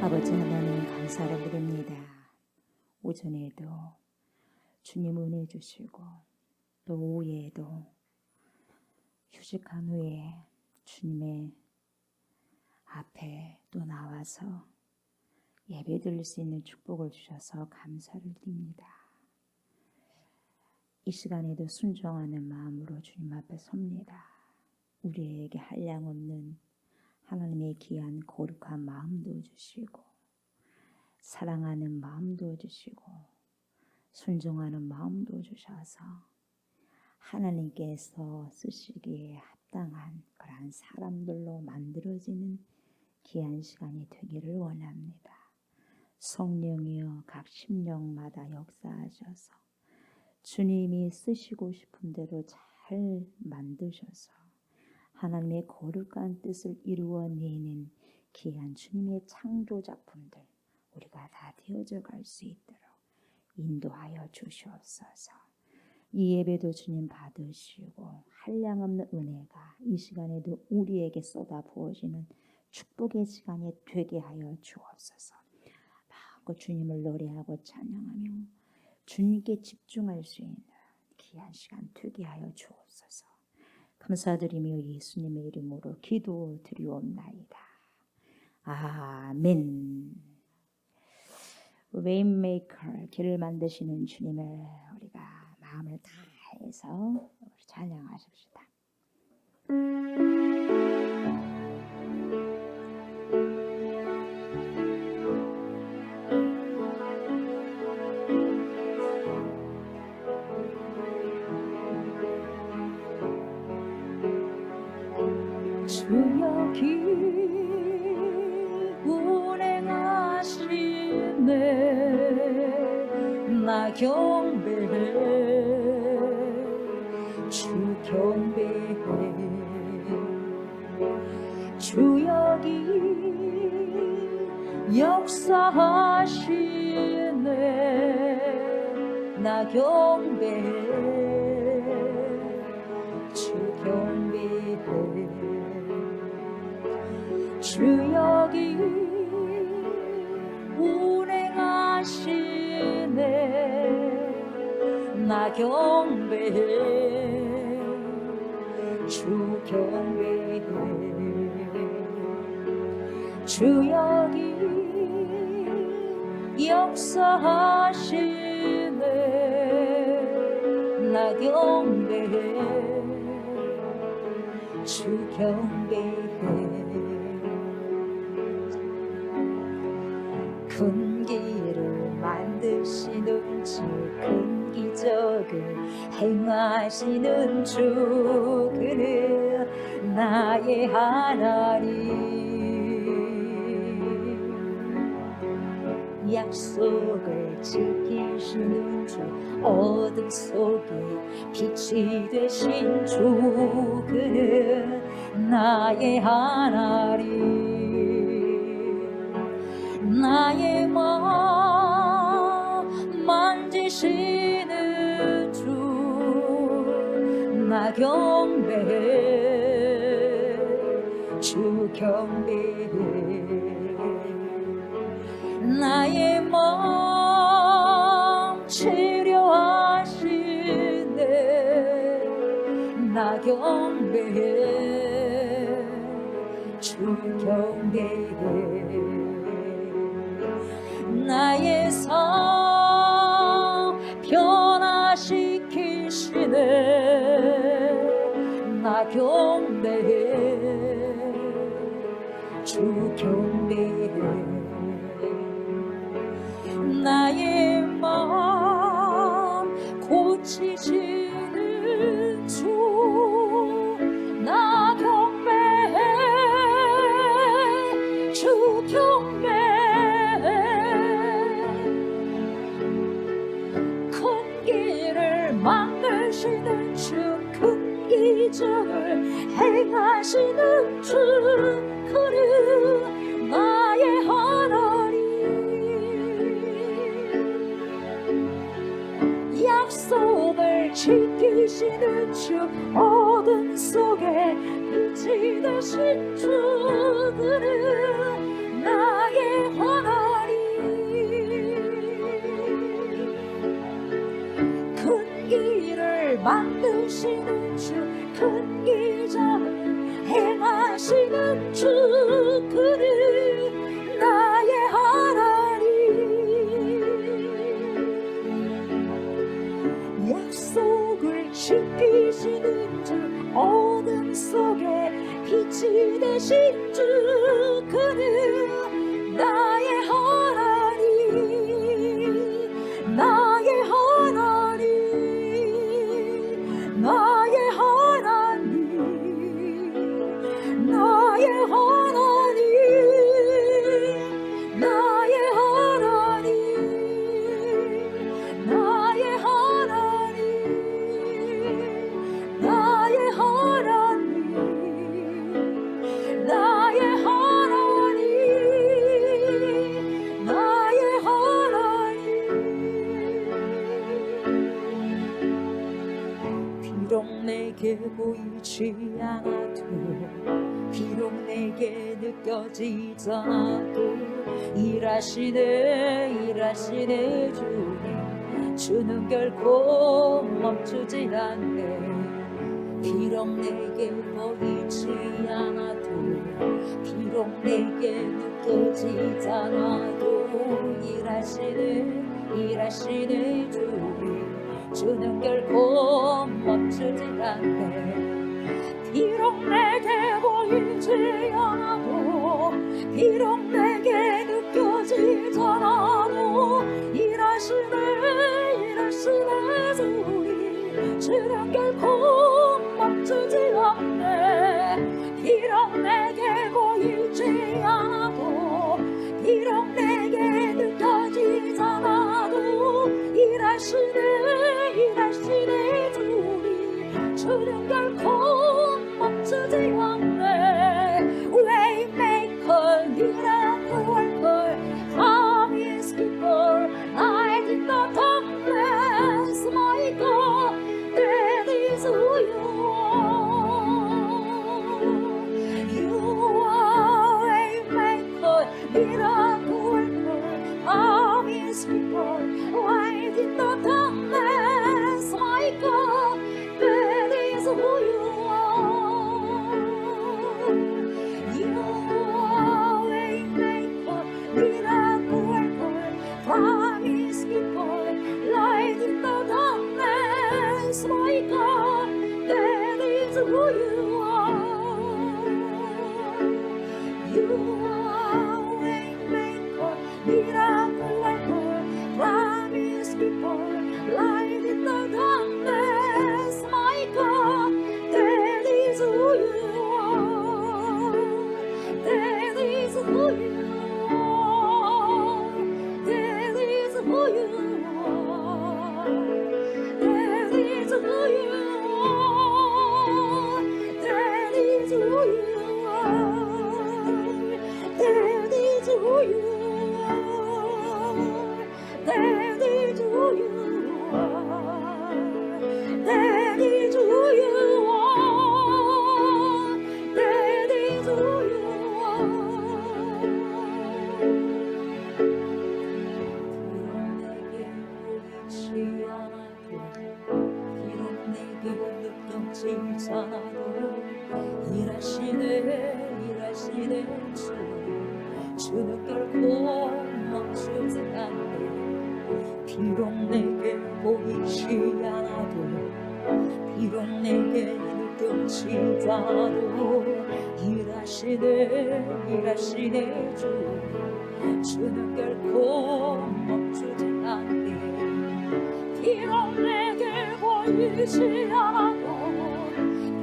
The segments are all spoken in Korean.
아버지 하나님 감사를 드립니다. 오전에도 주님 은혜 주시고 또 오후에도 휴식한 후에 주님의 앞에 또 나와서 예배 드릴 수 있는 축복을 주셔서 감사를 드립니다. 이 시간에도 순종하는 마음으로 주님 앞에 섭니다. 우리에게 한량없는 하나님의 귀한 거룩한 마음도 주시고 사랑하는 마음도 주시고 순종하는 마음도 주셔서 하나님께서 쓰시기에 합당한 그러한 사람들로 만들어지는 귀한 시간이 되기를 원합니다. 성령이여 각 심령마다 역사하셔서 주님이 쓰시고 싶은 대로 잘 만드셔서 하나님의 거룩한 뜻을 이루어내는 귀한 주님의 창조작품들 우리가 다 되어져 갈 수 있도록 인도하여 주시옵소서. 이 예배도 주님 받으시고 한량없는 은혜가 이 시간에도 우리에게 쏟아 부어지는 축복의 시간이 되게 하여 주옵소서. 마음껏 주님을 노래하고 찬양하며 주님께 집중할 수 있는 귀한 시간 되게 하여 주옵소서. 감사드리며 예수님의 이름으로 기도드리옵나이다. 아멘. 웨이메이커, 길을 만드시는 주님을 우리가 마음을 다해서 찬양하십시다. 주여 길 운행하시네 나 경배해 주 경배해 주여 길 역사하시네 나 경배해 주 경배해 주여 길 운행하시네 나 경배해 주 경배해 주여 길 역사하시네 나 경배해 주 경배해 큰 길을 만드시는 주 큰 기적을 행하시는 주 그는 나의 하나님 약속을 지키시는 주 어둠 속에 빛이 되신 주 그는 나의 하나님 나의 마음 만지시는 주 나 경배해 주 경배해 나의 마음 치료하시네 나 경배해 주 경배해 나의 삶 변화시키시네 나 경배해 주 경배해 나의 마음 고치시는 주 나 경배해 주 경배해 큰 길을 만드시는 주 큰 기적을 행하시는 주 그는 나의 하나님 약속을 지키시는 주 어둠 속에 빛이 되신 주 그는 나의 하나님 만드시는 주 큰 기적을 행하시는 주 그는 나의 하나님 약속을 지키시는 주 어둠 속에 빛이 되신 주 그는 나의 하나님 나의 하나님 나의 하나님 나의 하나님 나의 하나님 나의 하나님 나의 하나님 나의 하나님 나의 하나님 비록 내게 보이지 않아도 비록 내게 느껴지지 않아도 일하시네 주는 결코 멈추지 않네 비록 내게 보이지 않아도 비록 내게 느껴지지 않아도 일하시네 주는 결코 멈추지 않네 비록 내게 보이지 않아도 비록 내게 느껴지지 않아도 일하시네 주는 결코 멈추지 않네 비록 내게 보이지 않아도 비록 내게 느껴지지 않아도 일하시네 주는 결코 멈추지 않네 Waymaker miracle worker promise keeper night in the darkness my God that is who you are Waymaker miracle worker promise keeper night in the darkness my God that is who you are you are Waymaker miracle worker promise keeper light in the darkness my God that is who you are you are Waymaker miracle worker promise keeper light in the darkness my God that is who you are that is who you are that is who you are that is who you are that is who you are that is who you are that is who you are that is who you are that is who you 비록 내게 느껴지지 않아도 일하시네 주는 결코 멈추지 않네 비록 내게 보이지 않아도 비록 내게 느껴지지 않아도 일하시네 주는 결코 멈추지 않네 비록 내게 보이지 않아도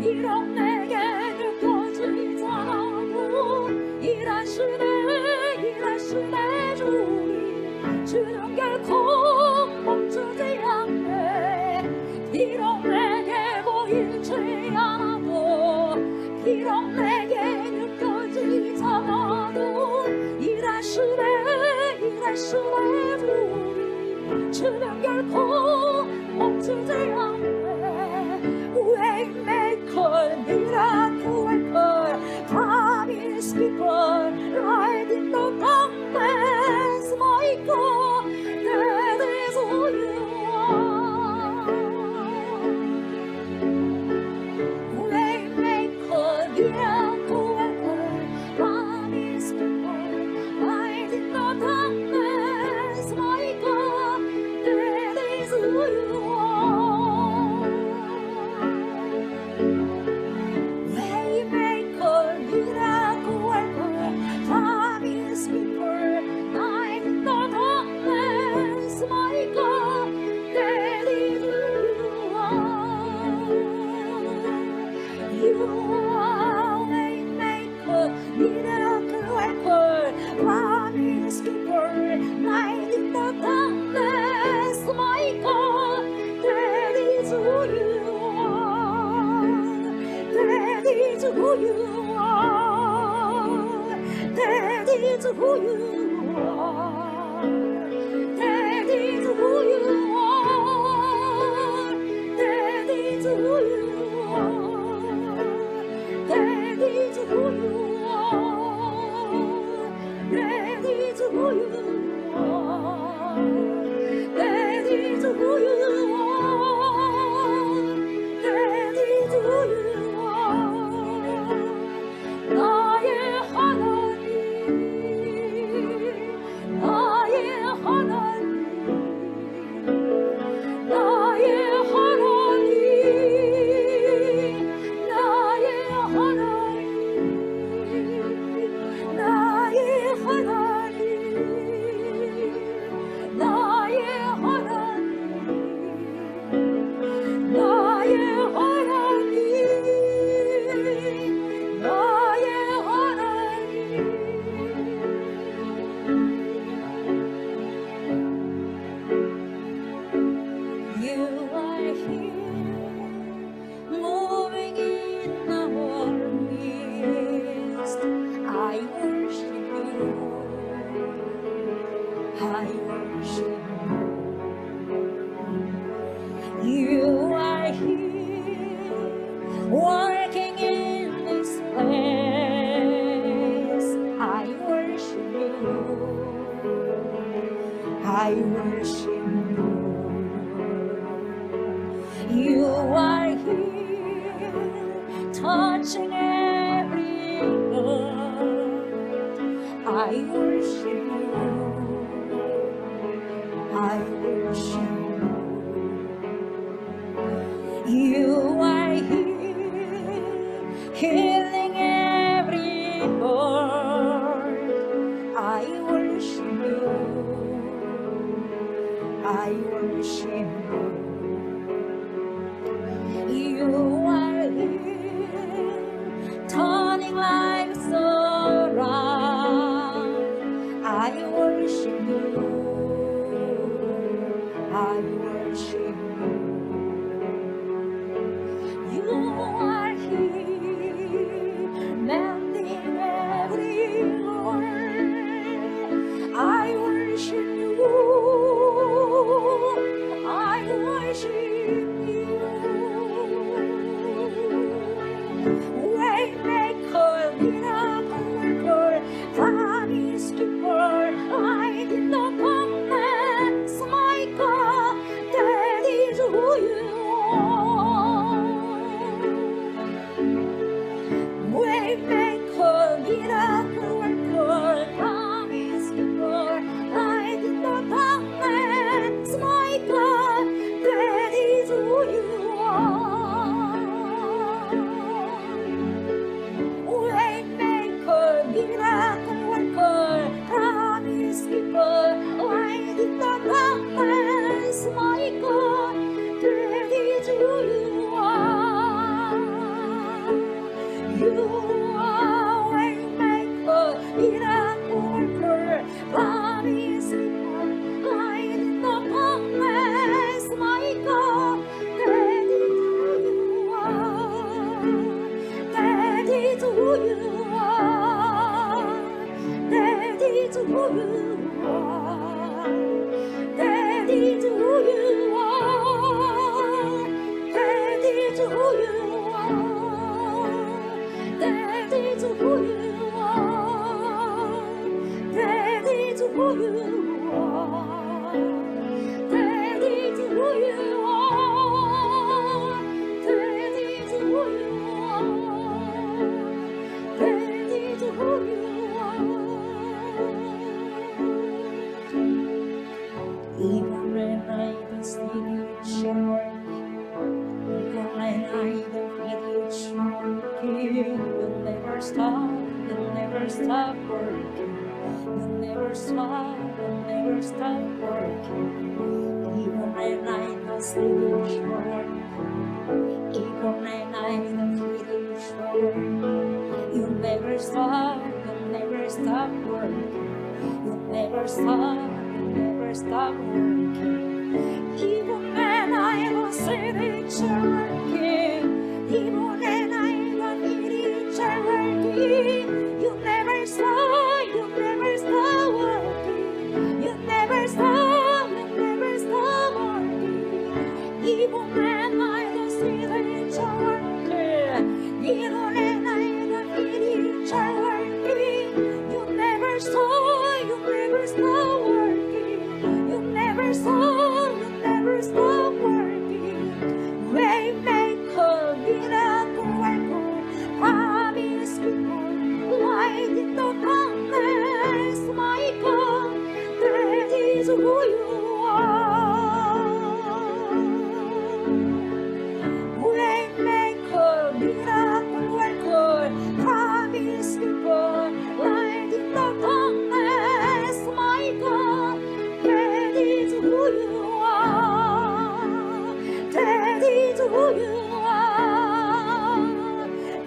비록 내게 느껴지지 않아도 일하시네 주는 결코 멈추지 않네 비록 내게 보이지 않아도 비록 내게 느껴지지 않아도 일하시네 주는 결코 멈추지 않네 Waymaker miracle worker promise keeper light in the darkness my God that is who you are who you are. That is who you are. That is who you are. That is who you are. That is who you are. That is who you are. That is who you are. That is who you are. 나의 하나님, 나의 하나님, 나의 하나님, 나의 하나님, 나의 하나님, 나의 하나님, 나의 하나님, 나의 하나님. You are here, moving in our midst. I worship you. I worship you. You are here, working in this place. I worship you. I worship you. You are here, touching every heart. I worship you. I worship you. You are here, healing every heart. I worship you. I worship you. You are here, turning lives around. I worship you. I worship you. You are here, mending every heart. I worship you. I worship you. Waymaker, miracle worker, promise keeper, light in the darkness, my God, that is who you are. Waymaker, miracle worker, promise keeper, light in the darkness, my God, that is who you are. Waymaker, miracle worker, promise keeper, light in the darkness, my God, that is who you are. You are waymaker, miracle worker, promise keeper, light in the darkness, my God, that is who you are. That is who you are. That is who you are. That is who you are. That is who you are. That is who you are. That is who you are. That is who you are. That is who you are. That is who you are. Even when I don't see it work, even when I don't feel it working, you'll never stop, you'll never stop working. You'll never stop, you'll never stop working. Even when I don't see it working, even when I don't feel it working, you'll never stop, you'll never stop working. You'll never stop, you'll never stop working. Even when I don't see it working, even when I don't feel it working. You never stop, you never stop working. You never stop, you never stop working. Even when I don't see the future working, even when I don't feel the future working, you never stop, you never stop working. You never stop, you never stop working. Waymaker, miracle worker, promise keeper, light in the darkness, my God, that is who you are. Waymaker, miracle worker, promise keeper, light in the darkness, my God, that is who you are. That is who you are.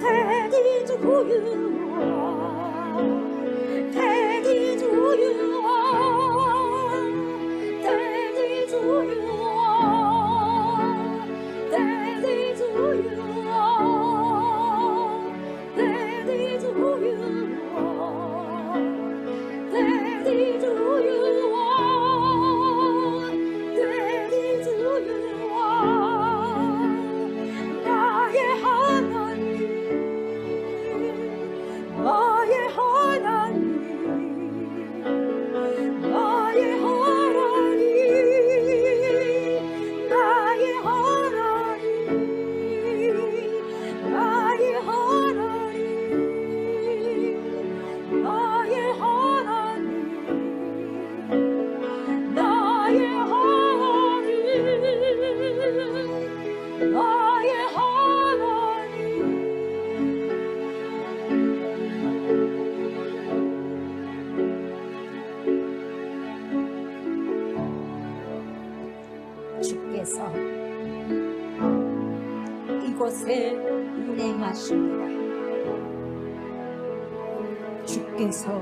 That is who you are. That is who you are. That is who you are. That is who you are. That is who you are. That is who you are. That is who you are. 나의 하나님, 나의 하나님, 나의 하나님, 나의 하나님, 나의 하나님, 나의 하나님, 나의 하나님, 나의 하나님. 주께서 이곳에 운행하십니다. 주께서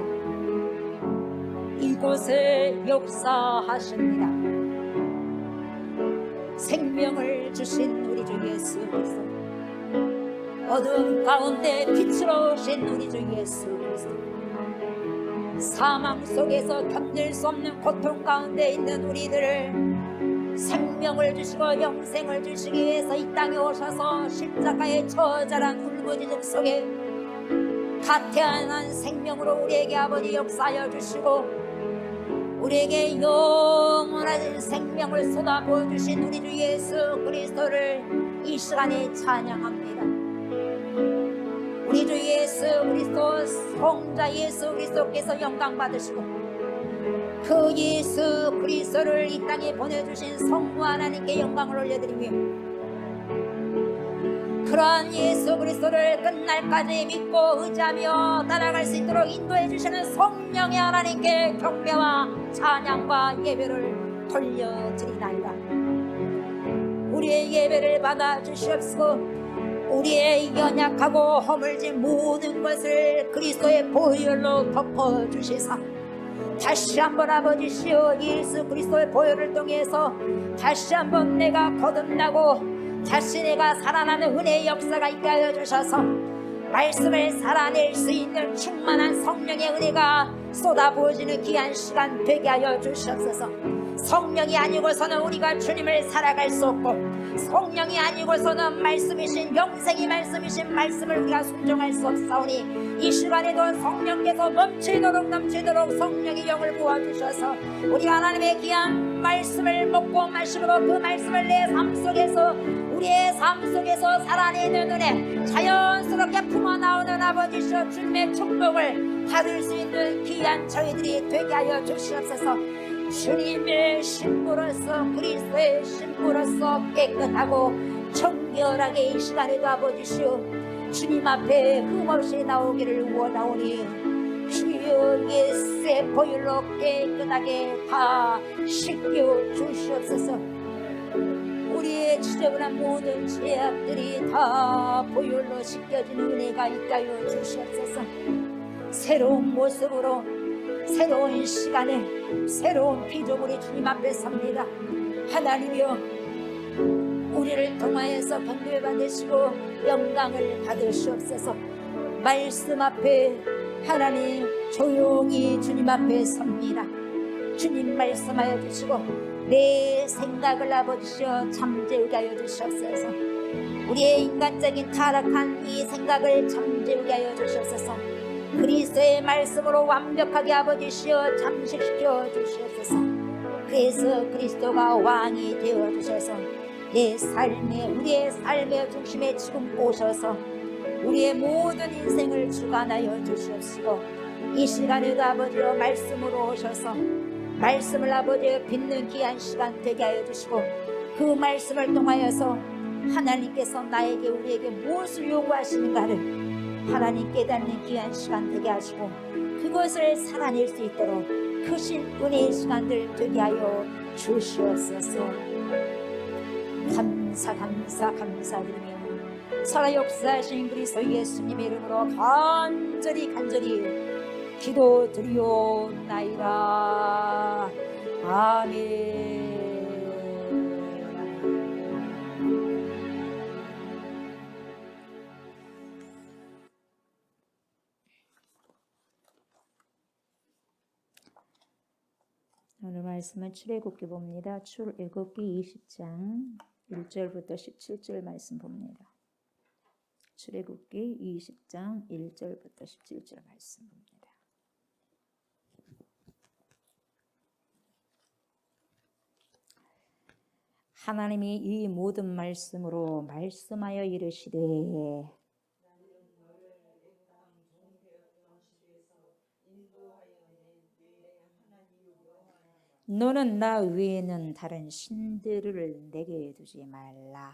이곳에 역사하십니다. 생명을 주신 우리 주 예수 그리스도, 어두운 가운데 빛으로 오신 우리 주 예수 그리스도, 사망 속에서 견딜 수 없는 고통 가운데 있는 우리들을 생명을 주시고 영생을 주시기 위해서 이 땅에 오셔서 십자가의 처절한 울부짖음 속에 갓 태어난 생명으로 우리에게 아버지 역사하여 주시고 우리에게 영원한 생명을 쏟아부어 주신 우리 주 예수 그리스도를 이 시간에 찬양합니다. 우리 주 예수 그리스도 성자 예수 그리스도께서 영광 받으시고 그 예수 그리스도를 이 땅에 보내주신 성부 하나님께 영광을 올려드리며 그러한 예수 그리스도를 끝날까지 믿고 의지하며 따라갈 수 있도록 인도해 주시는 성령의 하나님께 경배와 찬양과 예배를 돌려드리나이다. 우리의 예배를 받아 주시옵시고 우리의 연약하고 허물진 모든 것을 그리스도의 보혈로 덮어 주시사 다시 한번 아버지시여 예수 그리스도의 보혈을 통해서 다시 한번 내가 거듭나고 다시 내가 살아나는 은혜의 역사가 있게 하여 주셔서 말씀을 살아낼 수 있는 충만한 성령의 은혜가 쏟아부어지는 귀한 시간 되게 하여 주시옵소서. 성령이 아니고서는 우리가 주님을 살아갈 수 없고 성령이 아니고서는 말씀이신 영생이 말씀이신 말씀을 우리가 순종할 수 없사오니 이 시간에도 성령께서 넘치도록 성령의 영을 부어주셔서 우리가 하나님의 귀한 말씀을 먹고 마시므로 그 말씀을 내 삶 속에서 우리의 삶 속에서 살아내는 은혜 자연스럽게 품어나오는 아버지시여 주님의 축복을 받을 수 있는 귀한 저희들이 되게 하여 주시옵소서. 주님의 신부로서 그리스도의 신부로서 깨끗하고 정결하게 이 시간에도 아버지시오 주님 앞에 흠없이 나오기를 원하오니 주여 예수의 보혈로 깨끗하게 다 씻겨 주시옵소서. 우리의 지저분한 모든 죄악들이 다 보혈로 씻겨지는 은혜가 있게 하여 주시옵소서. 새로운 모습으로 새로운 시간에 새로운 피조물이 주님 앞에 섭니다. 하나님이여 우리를 통하여서 경배 받으시고 영광을 받으시옵소서. 말씀 앞에 하나님 조용히 주님 앞에 섭니다. 주님 말씀하여 주시고 내 생각을 아버지여 잠재우게 하여 주시옵소서. 우리의 인간적인 타락한 이 생각을 잠재우게 하여 주시옵소서. 그리스도의 말씀으로 완벽하게 아버지시여 잠식시켜 주시옵소서. 그래서 그리스도가 왕이 되어 주셔서 내 삶에 우리의 삶의 중심에 지금 오셔서 우리의 모든 인생을 주관하여 주시옵시고 이 시간에도 아버지여 말씀으로 오셔서 말씀을 아버지여 빚는 귀한 시간 되게 하여 주시고 그 말씀을 통하여서 하나님께서 나에게 우리에게 무엇을 요구하시는가를 하나님 깨닫는 귀한 시간 되게 하시고 그것을 살아낼 수 있도록 크신 은혜의 시간들 되게 하여 주시옵소서. 감사드리며 살아 역사하신 그리스도 예수님의 이름으로 간절히 기도드리옵나이다. 아멘. 오늘 말씀은 출애굽기 봅니다. 출애굽기 20장 1절부터 17절 말씀 봅니다. 출애굽기 20장 1절부터 17절 말씀 봅니다. 하나님이 이 모든 말씀으로 말씀하여 이르시되 너는 나 외에는 다른 신들을 내게 두지 말라.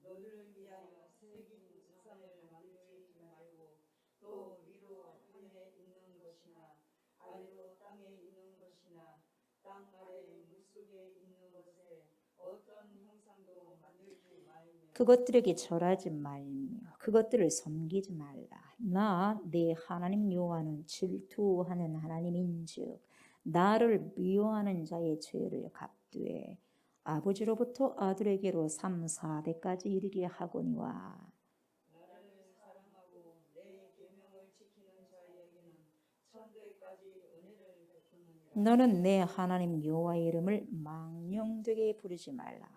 너를 위하여 새긴 우상을 만들지 말고 또 위로 하늘에 있는 것이나 아래로 땅에 있는 것이나 땅 아래 물속에 있는 것에 어떤 형상도 만들지 말며 그것들에게 절하지 말며 그것들을 섬기지 말라. 나 내 하나님 여호와는 질투하는 하나님인즉 나를 미워하는 자의 죄를 갚되 아버지로부터 아들에게로 3, 4대까지 이르게 하거니와 나를 사랑하고 내 계명을 지키는 자에게는 천대까지 은혜를 베푸느니라. 너는 내 하나님 여호와의 이름을 망령되게 부르지 말라.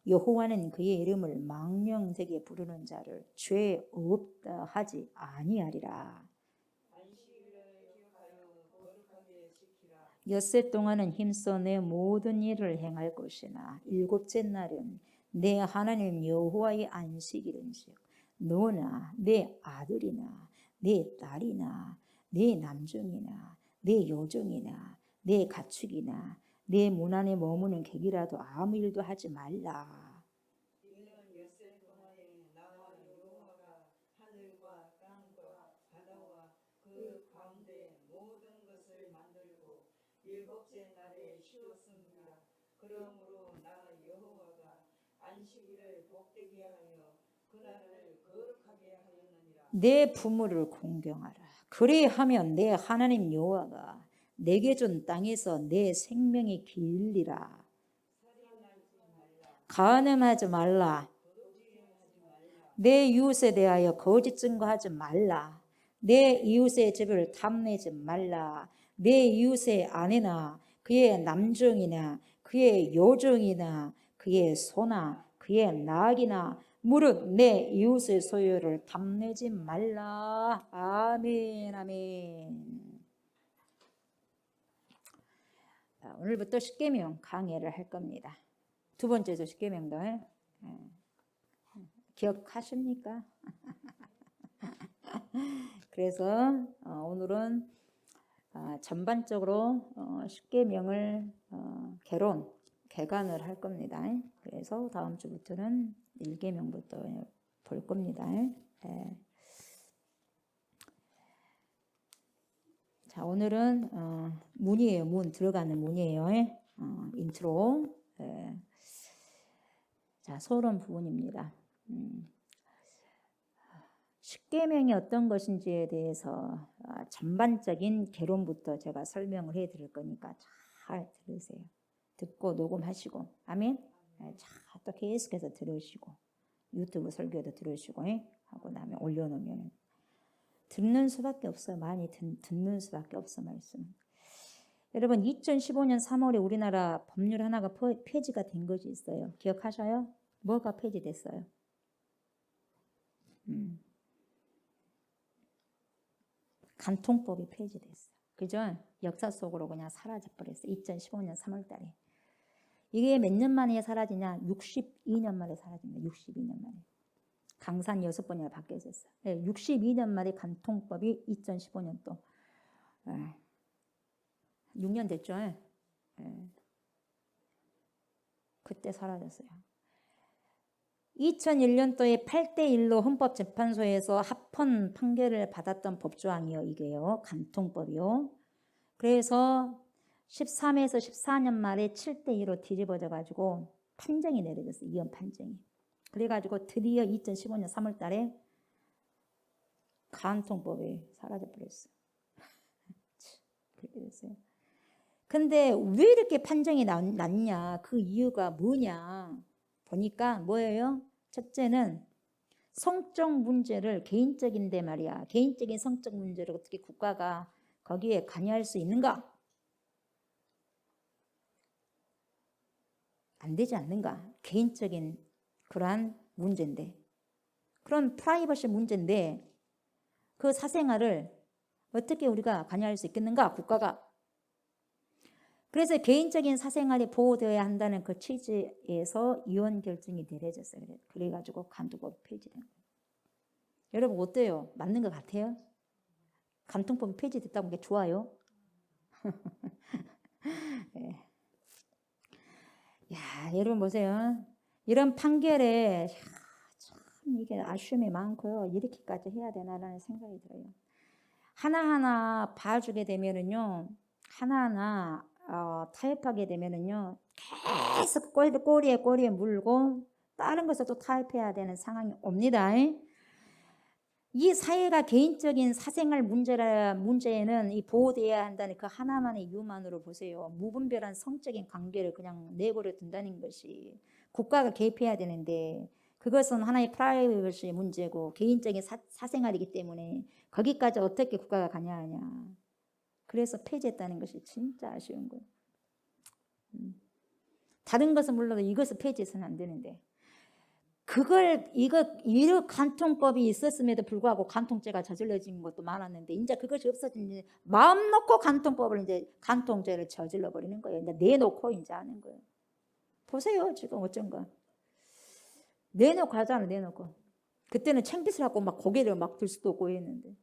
여호와는 그의 이름을 망령되게 부르는 자를 죄 없다 하지 아니하리라. 안식일을 기억하여 거룩하게 지키라. 엿새 동안은 힘써 내 모든 일을 행할 것이나 일곱째 날은 내 하나님 여호와의 안식일인즉 너나 내 아들이나 내 딸이나 내 남종이나 내 여종이나 내 가축이나 내 문 안에 머무는 객이라도 아무 일도 하지 말라. 이는 엿새 동안에 나와 여호와가 하늘과 땅과 바다와 그 가운데 모든 것을 만들고 일곱째 날에 쉬었음이라. 그러므로 나 여호와가 안식일을 복되게 하여 그날을 거룩하게 하였느니라. 내 부모를 공경하라. 그리하면 내 하나님 여호와가 내게 준 땅에서 내 생명이 길리라. 간음하지 말라. 내 이웃에 대하여 거짓 증거하지 말라. 내 이웃의 집을 탐내지 말라. 내 이웃의 아내나 그의 남종이나 그의 여종이나 그의 소나 그의 낙이나 무릇 내 이웃의 소유를 탐내지 말라. 아멘 아멘. 오늘부터 십계명 강해를 할 겁니다. 두 번째죠. 십계명도 기억하십니까? 그래서 오늘은 전반적으로 십계명을 개관을 할 겁니다. 그래서 다음 주부터는 1계명부터 볼 겁니다. 자, 오늘은 문이에요. 문 들어가는 문이에요. 인트로. 자, 서론 부분입니다. 십계명이 어떤 것인지에 대해서 전반적인 개론부터 제가 설명을 해 드릴 거니까 잘 들으세요. 듣고 녹음하시고 아멘. 자, 또 계속해서 들으시고 유튜브 설교도 들으시고 하고 나면 올려놓으면 듣는 수밖에 없어요. 많이 듣는 수밖에 없어 말씀. 여러분 2015년 3월에 우리나라 법률 하나가 폐지가 된 것이 있어요. 기억하셔요? 뭐가 폐지됐어요? 간통법이 폐지됐어요. 그죠? 역사 속으로 그냥 사라져버렸어요. 2015년 3월 달에. 이게 몇 년 만에 사라지냐? 62년 만에 사라집니다. 62년 만에. 강산 6번이나 바뀌어 있었어요. 62년 만에 간통법이 2015년도. 6년 됐죠? 그때 사라졌어요. 2001년도에 8대1로 헌법재판소에서 합헌 판결을 받았던 법조항이요. 이게요. 간통법이요. 그래서 13에서 14년 말에 7대2로 뒤집어져 가지고 판정이 내려졌어요. 이혼 판정이. 그래가지고 드디어 2015년 3월 달에 간통법이 사라져버렸어요. 그렇게 됐어요. 근데 왜 이렇게 판정이 났냐? 그 이유가 뭐냐? 보니까 뭐예요? 첫째는 성적 문제를 개인적인데 말이야. 개인적인 성적 문제를 어떻게 국가가 거기에 관여할 수 있는가? 안 되지 않는가? 개인적인 그러한 문제인데. 그런 프라이버시 문제인데 그 사생활을 어떻게 우리가 관여할 수 있겠는가? 국가가. 그래서 개인적인 사생활이 보호되어야 한다는 그 취지에서 이혼 결정이 내려졌어요. 그래가지고 간통법이 폐지된 거예요. 여러분 어때요? 맞는 것 같아요? 간통법이 폐지됐다고 게 좋아요? 네. 야, 여러분 보세요. 이런 판결에 참 이게 아쉬움이 많고요. 이렇게까지 해야 되나라는 생각이 들어요. 하나하나 봐주게 되면은요, 하나하나 타협하게 되면은요, 계속 꼬리에 물고 다른 것을 또 타협해야 되는 상황이 옵니다. 이 사회가 개인적인 사생활 문제에는 이 보호되어야 한다는 그 하나만의 이유만으로 보세요. 무분별한 성적인 관계를 그냥 내버려 둔다는 것이 국가가 개입해야 되는데 그것은 하나의 프라이버시 문제고 개인적인 사생활이기 때문에 거기까지 어떻게 국가가 관여하냐. 그래서 폐지했다는 것이 진짜 아쉬운 거예요. 다른 것은 몰라도 이것을 폐지해서는 안 되는데 이런 간통법이 있었음에도 불구하고 간통죄가 저질러진 것도 많았는데 이제 그것이 없어진 마음 놓고 간통법을 이제 간통죄를 저질러 버리는 거예요. 이제 내놓고 이제 하는 거예요. 보세요 지금 어쩐가 내놓고 하잖아. 내놓고 그때는 챙깃을 하고 막 고개를 막 들 수도 없고 했는데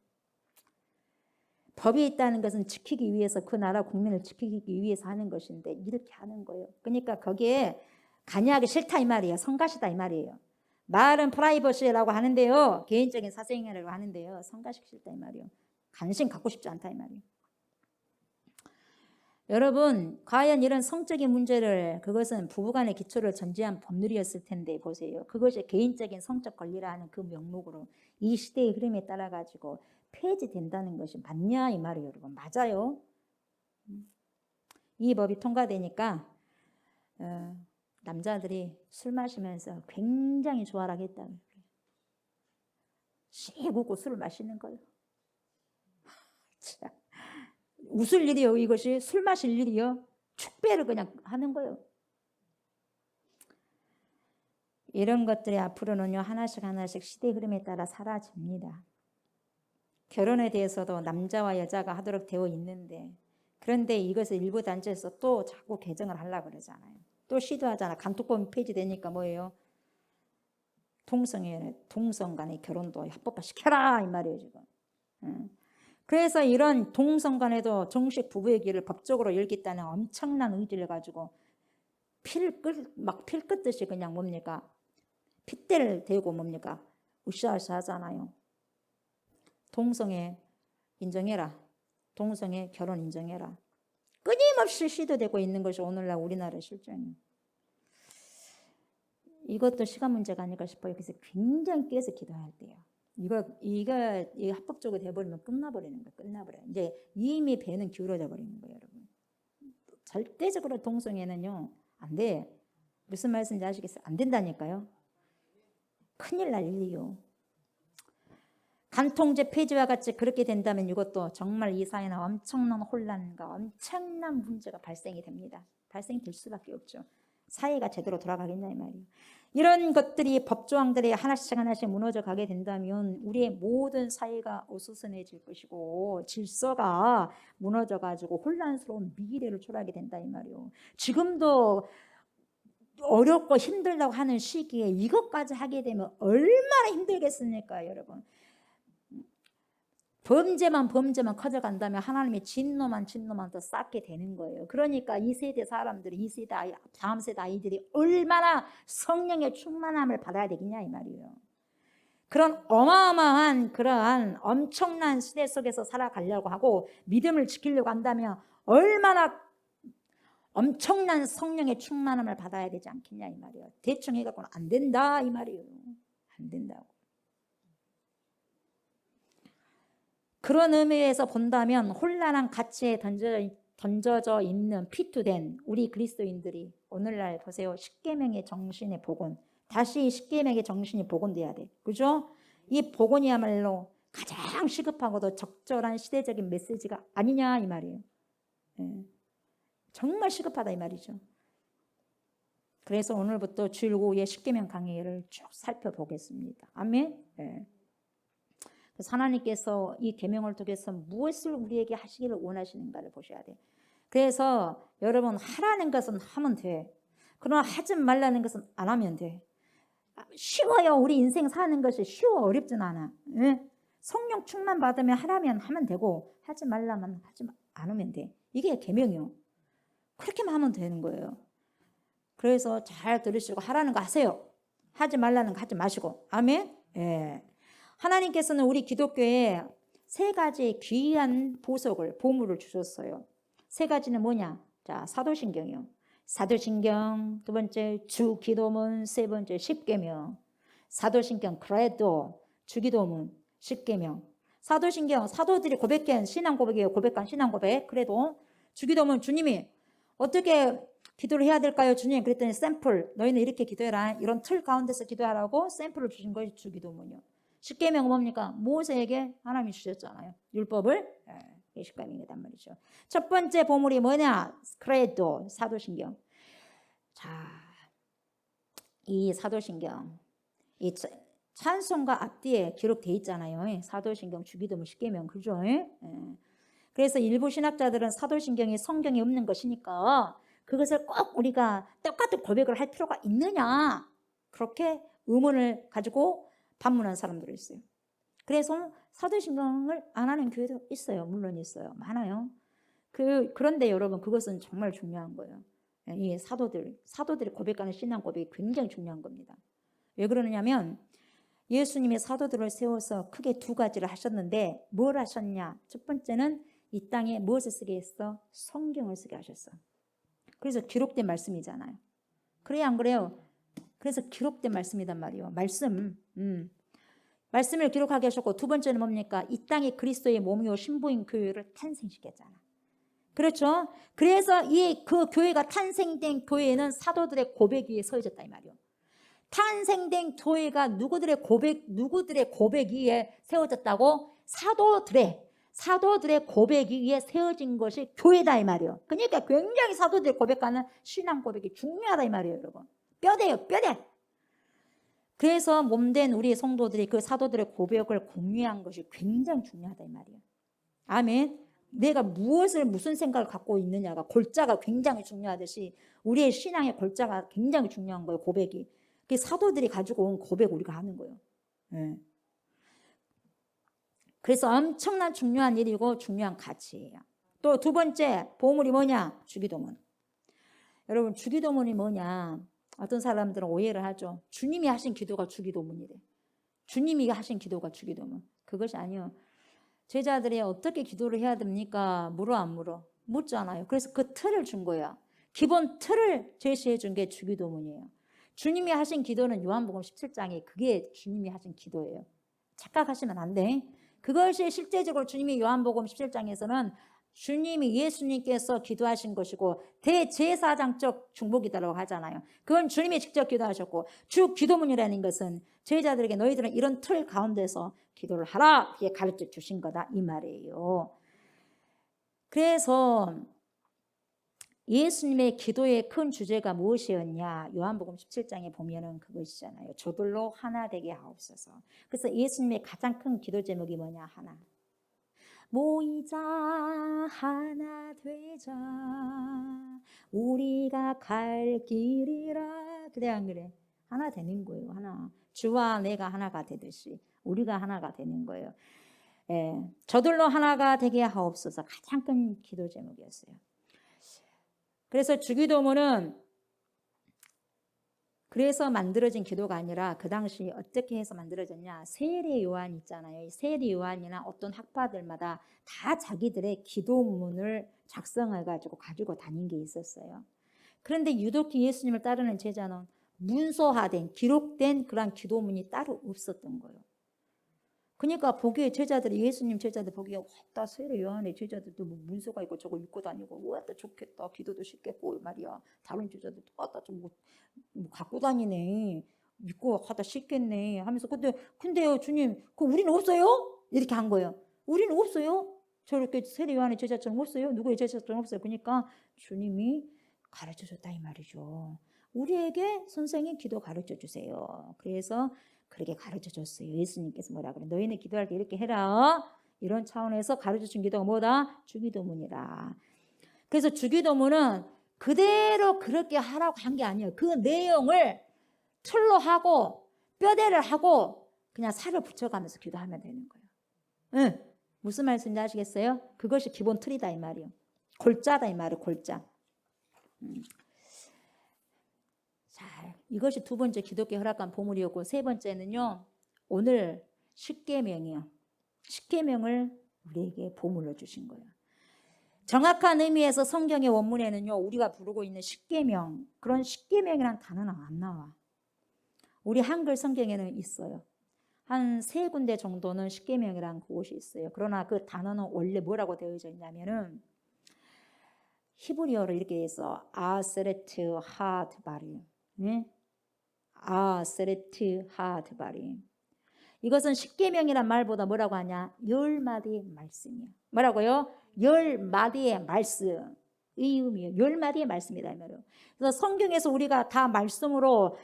법이 있다는 것은 지키기 위해서 그 나라 국민을 지키기 위해서 하는 것인데 이렇게 하는 거예요. 그러니까 거기에 관여하기 싫다 이 말이에요. 성가시다 이 말이에요. 말은 프라이버시라고 하는데요. 개인적인 사생활이라고 하는데요. 성가시기 싫다 이 말이에요. 관심 갖고 싶지 않다 이 말이에요. 여러분 과연 이런 성적인 문제를 그것은 부부간의 기초를 전제한 법률이었을 텐데 보세요. 그것이 개인적인 성적 권리라는 그 명목으로 이 시대의 흐름에 따라 가지고 폐지된다는 것이 맞냐 이 말이에요. 여러분 맞아요. 이 법이 통과되니까 남자들이 술 마시면서 굉장히 조화락했다. 씩 웃고 술을 마시는 거예요. 웃을 일이요. 이것이 술 마실 일이요. 축배를 그냥 하는 거예요. 이런 것들이 앞으로는요 하나씩 시대 흐름에 따라 사라집니다. 결혼에 대해서도 남자와 여자가 하도록 되어 있는데 그런데 이것을 일부 단체에서 또 자꾸 개정을 하려고 그러잖아요. 또 시도하잖아. 간통법이 폐지되니까 뭐예요? 동성 간의 결혼도 합법화시켜라 이 말이에요 지금. 그래서 이런 동성 간에도 정식 부부의 길을 법적으로 열겠다는 엄청난 의지를 가지고 필 끄듯이 그냥 뭡니까? 핏대를 대고 뭡니까? 으쌰으쌰 하잖아요. 동성애 인정해라. 동성애 결혼 인정해라. 끊임없이 시도되고 있는 것이 오늘날 우리나라의 실정이에요. 이것도 시간 문제가 아닐까 싶어요. 그래서 굉장히 깨서 기도해야 돼요. 이거 합법적으로 돼버리면 끝나버리는 거예요. 끝나버려요. 이제 이미 배는 기울어져 버리는 거예요, 여러분. 절대적으로 동성애는요 안 돼. 무슨 말씀인지 아시겠어요? 안 된다니까요. 큰일 날 일이요. 간통죄 폐지와 같이 그렇게 된다면 이것도 정말 이 사회는 엄청난 혼란과 엄청난 문제가 발생이 됩니다. 발생될 수밖에 없죠. 사회가 제대로 돌아가겠냐 이 말이에요. 이런 것들이 법조항들이 하나씩 하나씩 무너져 가게 된다면 우리의 모든 사회가 어수선해질 것이고 질서가 무너져 가지고 혼란스러운 미래를 초래하게 된다 이 말이에요. 지금도 어렵고 힘들다고 하는 시기에 이것까지 하게 되면 얼마나 힘들겠습니까 여러분. 범죄만 커져간다면 하나님의 진노만 더 쌓게 되는 거예요. 그러니까 이 세대 사람들이, 이 세대 아이, 다음 세대 아이들이 얼마나 성령의 충만함을 받아야 되겠냐 이 말이에요. 그런 어마어마한 그러한 엄청난 시대 속에서 살아가려고 하고 믿음을 지키려고 한다면 얼마나 엄청난 성령의 충만함을 받아야 되지 않겠냐 이 말이에요. 대충 해갖고는 안 된다 이 말이에요. 안 된다고. 그런 의미에서 본다면 혼란한 가치에 던져져 있는 피투된 우리 그리스도인들이 오늘날 보세요. 십계명의 정신의 복원. 다시 십계명의 정신이 복원돼야 돼. 그죠? 이 복원이야말로 가장 시급하고도 적절한 시대적인 메시지가 아니냐 이 말이에요. 예. 정말 시급하다 이 말이죠. 그래서 오늘부터 주일 오후에 십계명 강의를 쭉 살펴보겠습니다. 아멘. 예. 그래서 하나님께서 이 계명을 통해서 무엇을 우리에게 하시기를 원하시는가를 보셔야 돼. 그래서 여러분 하라는 것은 하면 돼. 그러나 하지 말라는 것은 안 하면 돼. 쉬워요. 우리 인생 사는 것이 쉬워. 어렵진 않아. 예? 성령 충만 받으면 하라면 하면 되고 하지 말라면 하지 않으면 돼. 이게 계명이요. 그렇게만 하면 되는 거예요. 그래서 잘 들으시고 하라는 거 하세요. 하지 말라는 거 하지 마시고. 아멘. 예. 하나님께서는 우리 기독교에 세 가지 귀한 보물을 주셨어요. 세 가지는 뭐냐? 자, 사도신경이요. 사도신경, 두 번째 주기도문, 세 번째 십계명. 사도신경 크레도, 주기도문, 십계명. 사도신경, 사도들이 고백한 신앙 고백이에요. 고백한 신앙 고백. 그래도 주기도문 주님이 어떻게 기도를 해야 될까요? 주님 그랬더니 샘플 너희는 이렇게 기도해라. 이런 틀 가운데서 기도하라고 샘플을 주신 것이 주기도문이요. 십계명은 뭡니까? 모세에게 하나님이 주셨잖아요. 율법을. 예, 십계명이란 말이죠. 첫 번째 보물이 뭐냐? 크레도, 사도신경. 자, 이 사도신경, 이 찬송가 앞뒤에 기록되어 있잖아요. 사도신경, 주기도문, 십계명, 그죠? 예. 그래서 일부 신학자들은 사도신경이 성경에 없는 것이니까 그것을 꼭 우리가 똑같은 고백을 할 필요가 있느냐? 그렇게 의문을 가지고 반문한 사람들이 있어요. 그래서 사도신경을 안 하는 교회도 있어요. 물론 있어요. 많아요. 그런데 여러분 그것은 정말 중요한 거예요. 이 사도들이 고백하는 신앙 고백이 굉장히 중요한 겁니다. 왜 그러느냐면 예수님이 사도들을 세워서 크게 두 가지를 하셨는데 뭘 하셨냐? 첫 번째는 이 땅에 무엇을 쓰게 했어? 성경을 쓰게 하셨어. 그래서 기록된 말씀이잖아요. 그래요 안 그래요? 그래서 기록된 말씀이란 말이에요. 말씀을 기록하게 하셨고 두 번째는 뭡니까? 이 땅에 그리스도의 몸이요 신부인 교회를 탄생시켰잖아. 그렇죠? 그래서 그 교회가 탄생된 교회에는 사도들의 고백 위에 서있었다 이 말이에요. 탄생된 교회가 누구들의 고백 위에 세워졌다고? 사도들의 고백 위에 세워진 것이 교회다 이 말이에요. 그러니까 굉장히 사도들의 고백하는 신앙 고백이 중요하다 이 말이에요, 여러분. 뼈대요, 뼈대. 그래서 몸된 우리 성도들이 그 사도들의 고백을 공유한 것이 굉장히 중요하다 이 말이에요. 아멘. 내가 무슨 생각을 갖고 있느냐가 골자가 굉장히 중요하듯이 우리의 신앙의 골자가 굉장히 중요한 거예요. 고백이. 그 사도들이 가지고 온 고백 우리가 하는 거예요. 네. 그래서 엄청난 중요한 일이고 중요한 가치예요. 또 두 번째 보물이 뭐냐? 주기도문. 여러분 주기도문이 뭐냐? 어떤 사람들은 오해를 하죠. 주님이 하신 기도가 주기도문이래. 주님이 하신 기도가 주기도문. 그것이 아니요. 제자들이 어떻게 기도를 해야 됩니까? 물어 안 물어? 묻잖아요. 그래서 그 틀을 준 거야. 기본 틀을 제시해 준 게 주기도문이에요. 주님이 하신 기도는 요한복음 17장에 그게 주님이 하신 기도예요. 착각하시면 안 돼. 그것이 실제적으로 주님이 요한복음 17장에서는 주님이 예수님께서 기도하신 것이고 대제사장적 중보기도라고 하잖아요. 그건 주님이 직접 기도하셨고 주 기도문이라는 것은 제자들에게 너희들은 이런 틀 가운데서 기도를 하라 이렇게 가르쳐 주신 거다 이 말이에요. 그래서 예수님의 기도의 큰 주제가 무엇이었냐? 요한복음 17장에 보면은 그것이잖아요. 저들로 하나 되게 하옵소서. 그래서 예수님의 가장 큰 기도 제목이 뭐냐? 하나. 모이자 하나 되자 우리가 갈 길이라. 그래 안 그래? 하나 되는 거예요. 하나. 주와 내가 하나가 되듯이 우리가 하나가 되는 거예요. 예, 저들로 하나가 되게 하옵소서. 가장 큰 기도 제목이었어요. 그래서 주기도문은 그래서 만들어진 기도가 아니라 그 당시 어떻게 해서 만들어졌냐. 세례 요한 있잖아요. 세례 요한이나 어떤 학파들마다 다 자기들의 기도문을 작성해가지고 가지고 다닌 게 있었어요. 그런데 유독히 예수님을 따르는 제자는 문서화된 기록된 그런 기도문이 따로 없었던 거예요. 그러니까 보기에 제자들이 예수님 제자들 보기에 왔다 세례 요한의 제자들도 뭐 문서가 있고 저거 읽고 다니고 왔다 좋겠다 기도도 쉽겠고 말이야. 다른 제자들도 왔다 좀 뭐 갖고 다니네 믿고 하다 쉽겠네 하면서 근데요 주님 그 우리는 없어요? 이렇게 한 거예요. 우리는 없어요? 저렇게 세례 요한의 제자처럼 없어요? 누구의 제자처럼 없어요? 그러니까 주님이 가르쳐 줬다 이 말이죠. 우리에게 선생님 기도 가르쳐 주세요. 그래서 그렇게 가르쳐 줬어요. 예수님께서 뭐라 그래? 너희는 기도할 때 이렇게 해라. 이런 차원에서 가르쳐 준 기도가 뭐다? 주기도문이라. 그래서 주기도문은 그대로 그렇게 하라고 한 게 아니에요. 그 내용을 틀로 하고 뼈대를 하고 그냥 살을 붙여가면서 기도하면 되는 거예요. 응. 무슨 말씀인지 아시겠어요? 그것이 기본 틀이다 이 말이에요. 골자다 이 말이에요. 골자. 자, 이것이 두 번째 기독교 허락한 보물이었고 세 번째는요. 오늘 십계명이요. 십계명을 우리에게 보물로 주신 거예요. 정확한 의미에서 성경의 원문에는요. 우리가 부르고 있는 십계명 그런 십계명이라는 단어는 안 나와. 우리 한글 성경에는 있어요. 한 3군데 정도는 십계명이라는 그곳이 있어요. 그러나 그 단어는 원래 뭐라고 되어져 있냐면은 히브리어로 이렇게 해서 아세레트 하드바리 아세레트 하드바리 이것은 십계명이란 말보다 뭐라고 하냐 10마디의 말씀이에요. 뭐라고요? 10마디의 말씀 이 의미예요. 10마디의 말씀이다 이 말이에요. 그래서 성경에서 우리가 다 말씀으로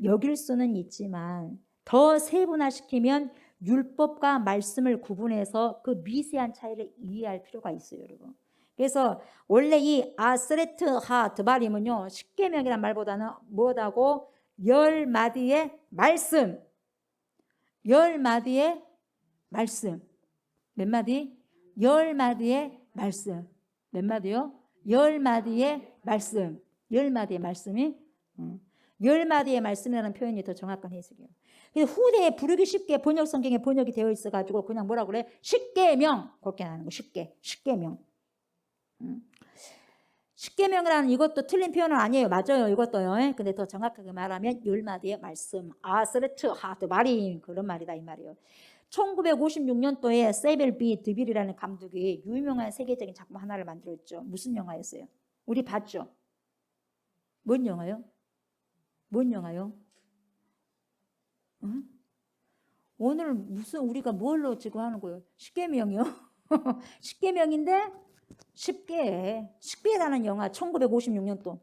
여길 수는 있지만 더 세분화시키면 율법과 말씀을 구분해서 그 미세한 차이를 이해할 필요가 있어요 여러분. 그래서 원래 이 아스레트 하드바림은요 십계명이란 말보다는 뭐다고 10마디의 말씀 10마디의 말씀 몇 마디? 10마디의 말씀 몇 마디요? 10마디의 말씀 10마디의 말씀이 10마디의 말씀이라는 표현이 더 정확한 해석이에요. 후대에 부르기 쉽게 번역 성경에 번역이 되어 있어가지고 그냥 뭐라 그래? 십계명 그렇게 하는 거 십계명 십계명이라는 이것도 틀린 표현은 아니에요. 맞아요. 이것도요. 근데 더 정확하게 말하면 10마디의 말씀 아스레트 하드바림 그런 말이다 이 말이에요. 1956년도에 세벨 B 드빌이라는 감독이 유명한 세계적인 작품 하나를 만들었죠. 무슨 영화였어요? 우리 봤죠? 뭔 영화요? 뭔 영화요? 응? 오늘 무슨 우리가 뭘로 지금 하는 거예요? 십계명이요? 십계명인데 십계라는 영화 1956년도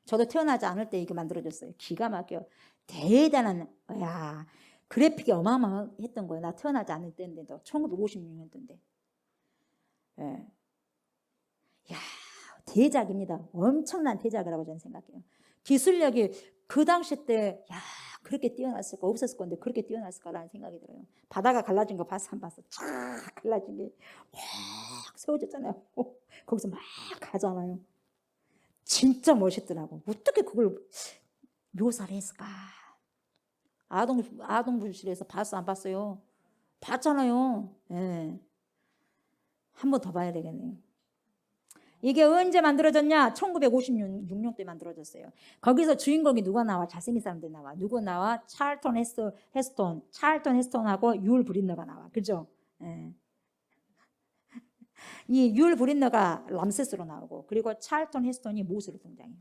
저도 태어나지 않을 때 이게 만들어졌어요. 기가 막혀 대단한 야 그래픽이 어마어마했던 거예요. 나 태어나지 않을 때인데도 1956년도인데 예. 야 대작입니다. 엄청난 대작이라고 저는 생각해요. 기술력이 그 당시 때 야 그렇게 뛰어났을까 없었을 건데 그렇게 뛰어났을까라는 생각이 들어요. 바다가 갈라진 거 봤어 안 봤어? 쫙 갈라진 게 확 세워졌잖아요. 거기서 막 가잖아요. 진짜 멋있더라고. 어떻게 그걸 묘사를 했을까? 아동분실에서 봤어 안 봤어요? 봤잖아요. 예. 한 번 더 봐야 되겠네요. 이게 언제 만들어졌냐? 1956년도에 만들어졌어요. 거기서 주인공이 누가 나와? 잘생긴 사람들 나와. 누구 나와? 찰턴 헤스톤하고 율 브린너가 나와. 그죠? 예. 이 율 브린너가 람세스로 나오고 그리고 찰턴 헤스턴이 모스로 등장해요.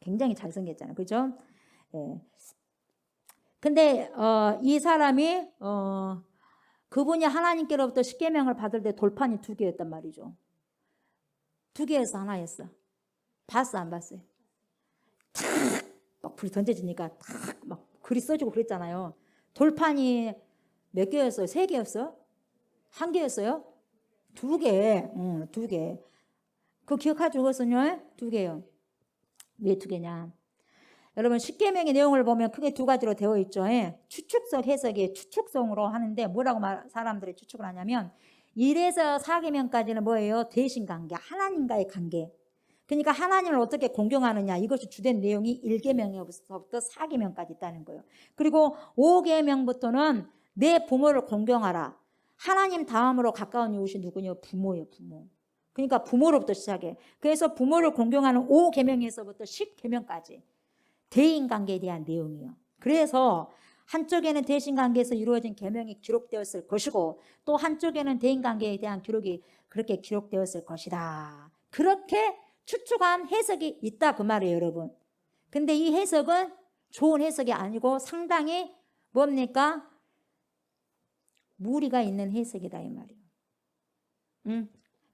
굉장히 잘생겼잖아요. 그죠? 예. 근데 이 사람이 그분이 하나님께로부터 십계명을 받을 때 돌판이 2개였단 말이죠. 2개에서 하나였어. 봤어 안 봤어요? 탁막 불이 던져지니까 탁 막 글이 써지고 그랬잖아요. 돌판이 몇 개였어요? 3개였어요? 1개였어요? 2개. 2개. 그거 기억하죠? 그것은요? 2개요. 왜 2개냐? 여러분 십계명의 내용을 보면 크게 2가지로 되어 있죠. 예. 추측성 해석이 추측성으로 하는데 뭐라고 사람들이 추측을 하냐면 1에서 4계명까지는 뭐예요? 대신관계, 하나님과의 관계. 그러니까 하나님을 어떻게 공경하느냐 이것이 주된 내용이 1계명에서부터 4계명까지 있다는 거예요. 그리고 5계명부터는 내 부모를 공경하라. 하나님 다음으로 가까운 이웃이 누구냐? 부모예요. 부모. 그러니까 부모로부터 시작해. 그래서 부모를 공경하는 5계명에서부터 10계명까지 대인관계에 대한 내용이에요. 그래서 한쪽에는 대신관계에서 이루어진 계명이 기록되었을 것이고 또 한쪽에는 대인관계에 대한 기록이 그렇게 기록되었을 것이다. 그렇게 추측한 해석이 있다 그 말이에요, 여러분. 근데 이 해석은 좋은 해석이 아니고 상당히 뭡니까? 무리가 있는 해석이다 이 말이에요.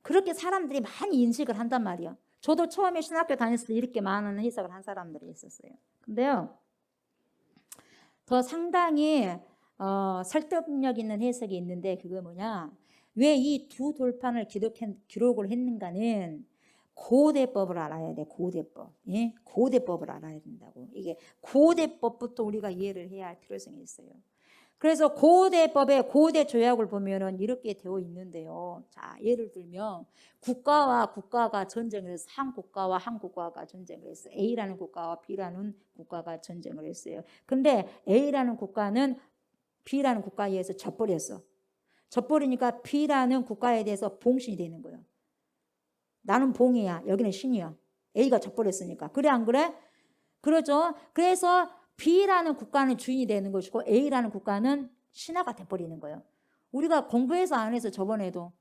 그렇게 사람들이 많이 인식을 한단 말이에요. 저도 처음에 신학교 다녔을 때 이렇게 많은 해석을 한 사람들이 있었어요. 근데요, 더 상당히 설득력 있는 해석이 있는데 그게 뭐냐? 왜 이 2 돌판을 기록을 했는가는 고대법을 알아야 돼. 고대법. 예? 고대법을 알아야 된다고. 이게 고대법부터 우리가 이해를 해야 할 필요성이 있어요. 그래서 고대법의 고대 조약을 보면은 이렇게 되어 있는데요. 자, 예를 들면 국가와 국가가 전쟁을 해서 한 국가와 한 국가가 전쟁을 했어요. A라는 국가와 B라는 국가가 전쟁을 했어요. 근데 A라는 국가는 B라는 국가에 의해서 져버렸어. 져버리니까 B라는 국가에 대해서 봉신이 되는 거예요. 나는 봉이야. 여기는 신이야. A가 져버렸으니까. 그래 안 그래? 그러죠. 그래서 B라는 국가는 주인이 되는 것이고 A라는 국가는 신하가 돼버리는 거예요. 우리가 공부해서 안 해서 저번에도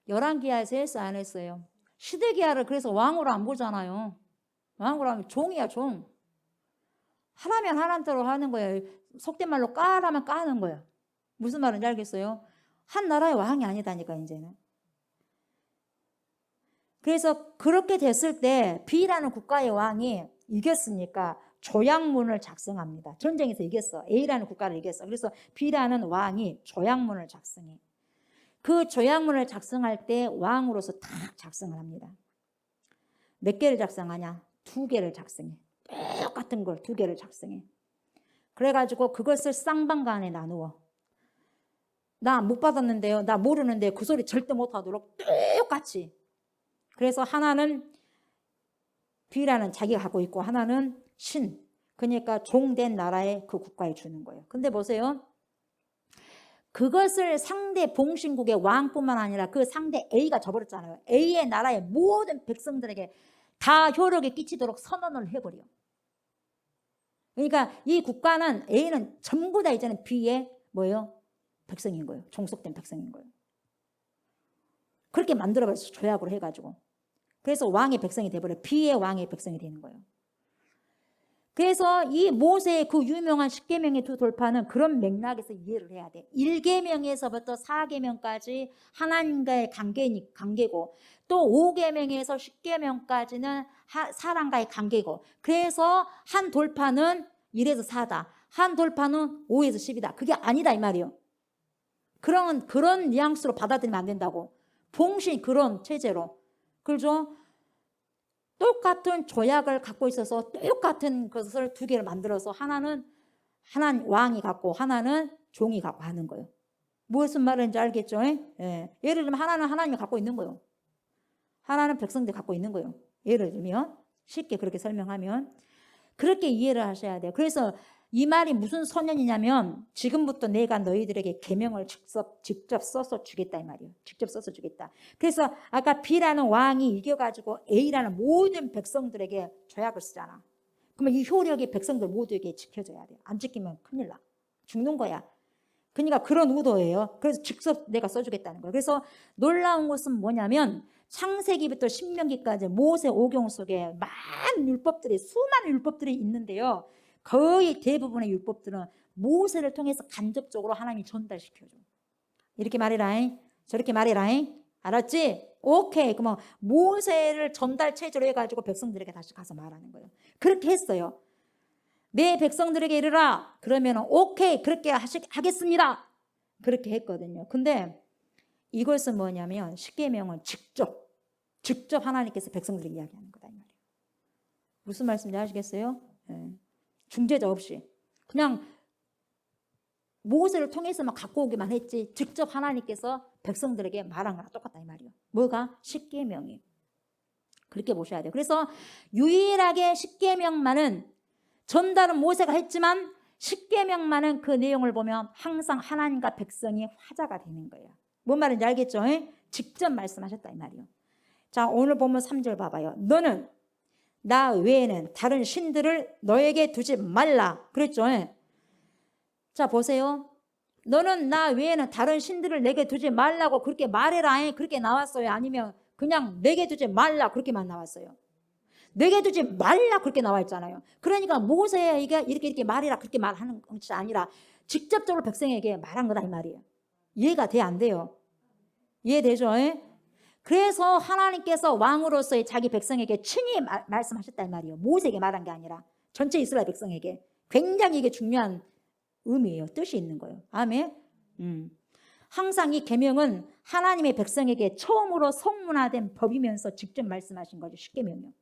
열왕기하에서 해서 안 했어요. 시드기야를 그래서 왕으로 안 보잖아요. 왕으로 하면 종이야 종. 하라면 하라는 대로 하는 거예요. 속된 말로 까라면 까는 거예요. 무슨 말인지 알겠어요? 한 나라의 왕이 아니다니까 이제는. 그래서 그렇게 됐을 때 B라는 국가의 왕이 이겼으니까 조약문을 작성합니다. 전쟁에서 이겼어. A라는 국가를 이겼어. 그래서 B라는 왕이 조약문을 작성해. 그 조약문을 작성할 때 왕으로서 딱 작성을 합니다. 몇 개를 작성하냐? 2개를 작성해. 똑같은 걸 2개를 작성해. 그래가지고 그것을 쌍방간에 나누어. 나 못 받았는데요. 나 모르는데 그 소리 절대 못하도록 똑같이. 그래서 하나는 B라는 자기가 갖고 있고 하나는 신. 그러니까 종된 나라의 그 국가에 주는 거예요. 근데 보세요. 그것을 상대 봉신국의 왕뿐만 아니라 그 상대 A가 져버렸잖아요. A의 나라의 모든 백성들에게 다 효력이 끼치도록 선언을 해버려. 그러니까 이 국가는 A는 전부 다 이제는 B의 뭐예요? 백성인 거예요. 종속된 백성인 거예요. 그렇게 만들어버려서 조약으로 해가지고. 그래서 왕의 백성이 돼버려요. B의 왕의 백성이 되는 거예요. 그래서 이 모세의 그 유명한 10계명의 2 돌파는 그런 맥락에서 이해를 해야 돼. 1계명에서부터 4계명까지 하나님과의 관계고 또 5계명에서 10계명까지는 사람과의 관계고 그래서 한 돌파는 1에서 4다. 한 돌파는 5에서 10이다. 그게 아니다 이 말이에요. 그런 뉘앙스로 받아들이면 안 된다고. 봉신 그런 체제로. 그렇죠? 똑같은 조약을 갖고 있어서 똑같은 것을 2개를 만들어서 하나는 왕이 갖고 하나는 종이 갖고 하는 거예요. 무슨 말인지 알겠죠? 예. 예를 들면 하나는 하나님이 갖고 있는 거예요. 하나는 백성들이 갖고 있는 거예요. 예를 들면 쉽게 그렇게 설명하면 그렇게 이해를 하셔야 돼요. 그래서 이 말이 무슨 선언이냐면 지금부터 내가 너희들에게 계명을 직접 써서 주겠다 이 말이에요. 직접 써서 주겠다. 그래서 아까 B라는 왕이 이겨가지고 A라는 모든 백성들에게 조약을 쓰잖아. 그러면 이 효력이 백성들 모두에게 지켜져야 돼. 안 지키면 큰일 나. 죽는 거야. 그러니까 그런 의도예요. 그래서 직접 내가 써주겠다는 거예요. 그래서 놀라운 것은 뭐냐면 창세기부터 신명기까지 모세 오경 속에 많은 율법들이 수많은 율법들이 있는데요. 거의 대부분의 율법들은 모세를 통해서 간접적으로 하나님이 전달시켜줘. 이렇게 말해라잉. 저렇게 말해라잉. 알았지? 오케이. 그러면 모세를 전달 체제로 해가지고 백성들에게 다시 가서 말하는 거예요. 그렇게 했어요. 내 백성들에게 이르라. 그러면 오케이. 그렇게 하겠습니다. 그렇게 했거든요. 근데 이것은 뭐냐면 십계명은 직접 하나님께서 백성들에게 이야기하는 거다 이 말이에요. 무슨 말씀인지 아시겠어요? 네. 중재자 없이 그냥 모세를 통해서만 갖고 오기만 했지 직접 하나님께서 백성들에게 말한 거랑 똑같다 이 말이에요. 뭐가? 십계명이. 그렇게 보셔야 돼요. 그래서 유일하게 십계명만은 전달은 모세가 했지만 십계명만은 그 내용을 보면 항상 하나님과 백성이 화자가 되는 거예요. 뭔 말인지 알겠죠? 직접 말씀하셨다 이 말이에요. 자, 오늘 보면 3절 봐봐요. 너는 나 외에는 다른 신들을 너에게 두지 말라. 그랬죠? 자, 보세요. 너는 나 외에는 다른 신들을 내게 두지 말라고 그렇게 말해라. 그렇게 나왔어요? 아니면 그냥 내게 두지 말라 그렇게만 나왔어요? 내게 두지 말라 그렇게 나와 있잖아요. 그러니까 모세에게 이렇게 말해라 그렇게 말하는 것이 아니라 직접적으로 백성에게 말한 거다 이 말이에요. 이해가 돼? 안 돼요? 이해되죠? 그래서 하나님께서 왕으로서의 자기 백성에게 친히 말씀하셨다 이 말이에요. 모세에게 말한 게 아니라 전체 이스라엘 백성에게. 굉장히 이게 중요한 의미예요. 뜻이 있는 거예요. 아멘. 항상 이 계명은 하나님의 백성에게 처음으로 성문화된 법이면서 직접 말씀하신 거죠. 십계명이요.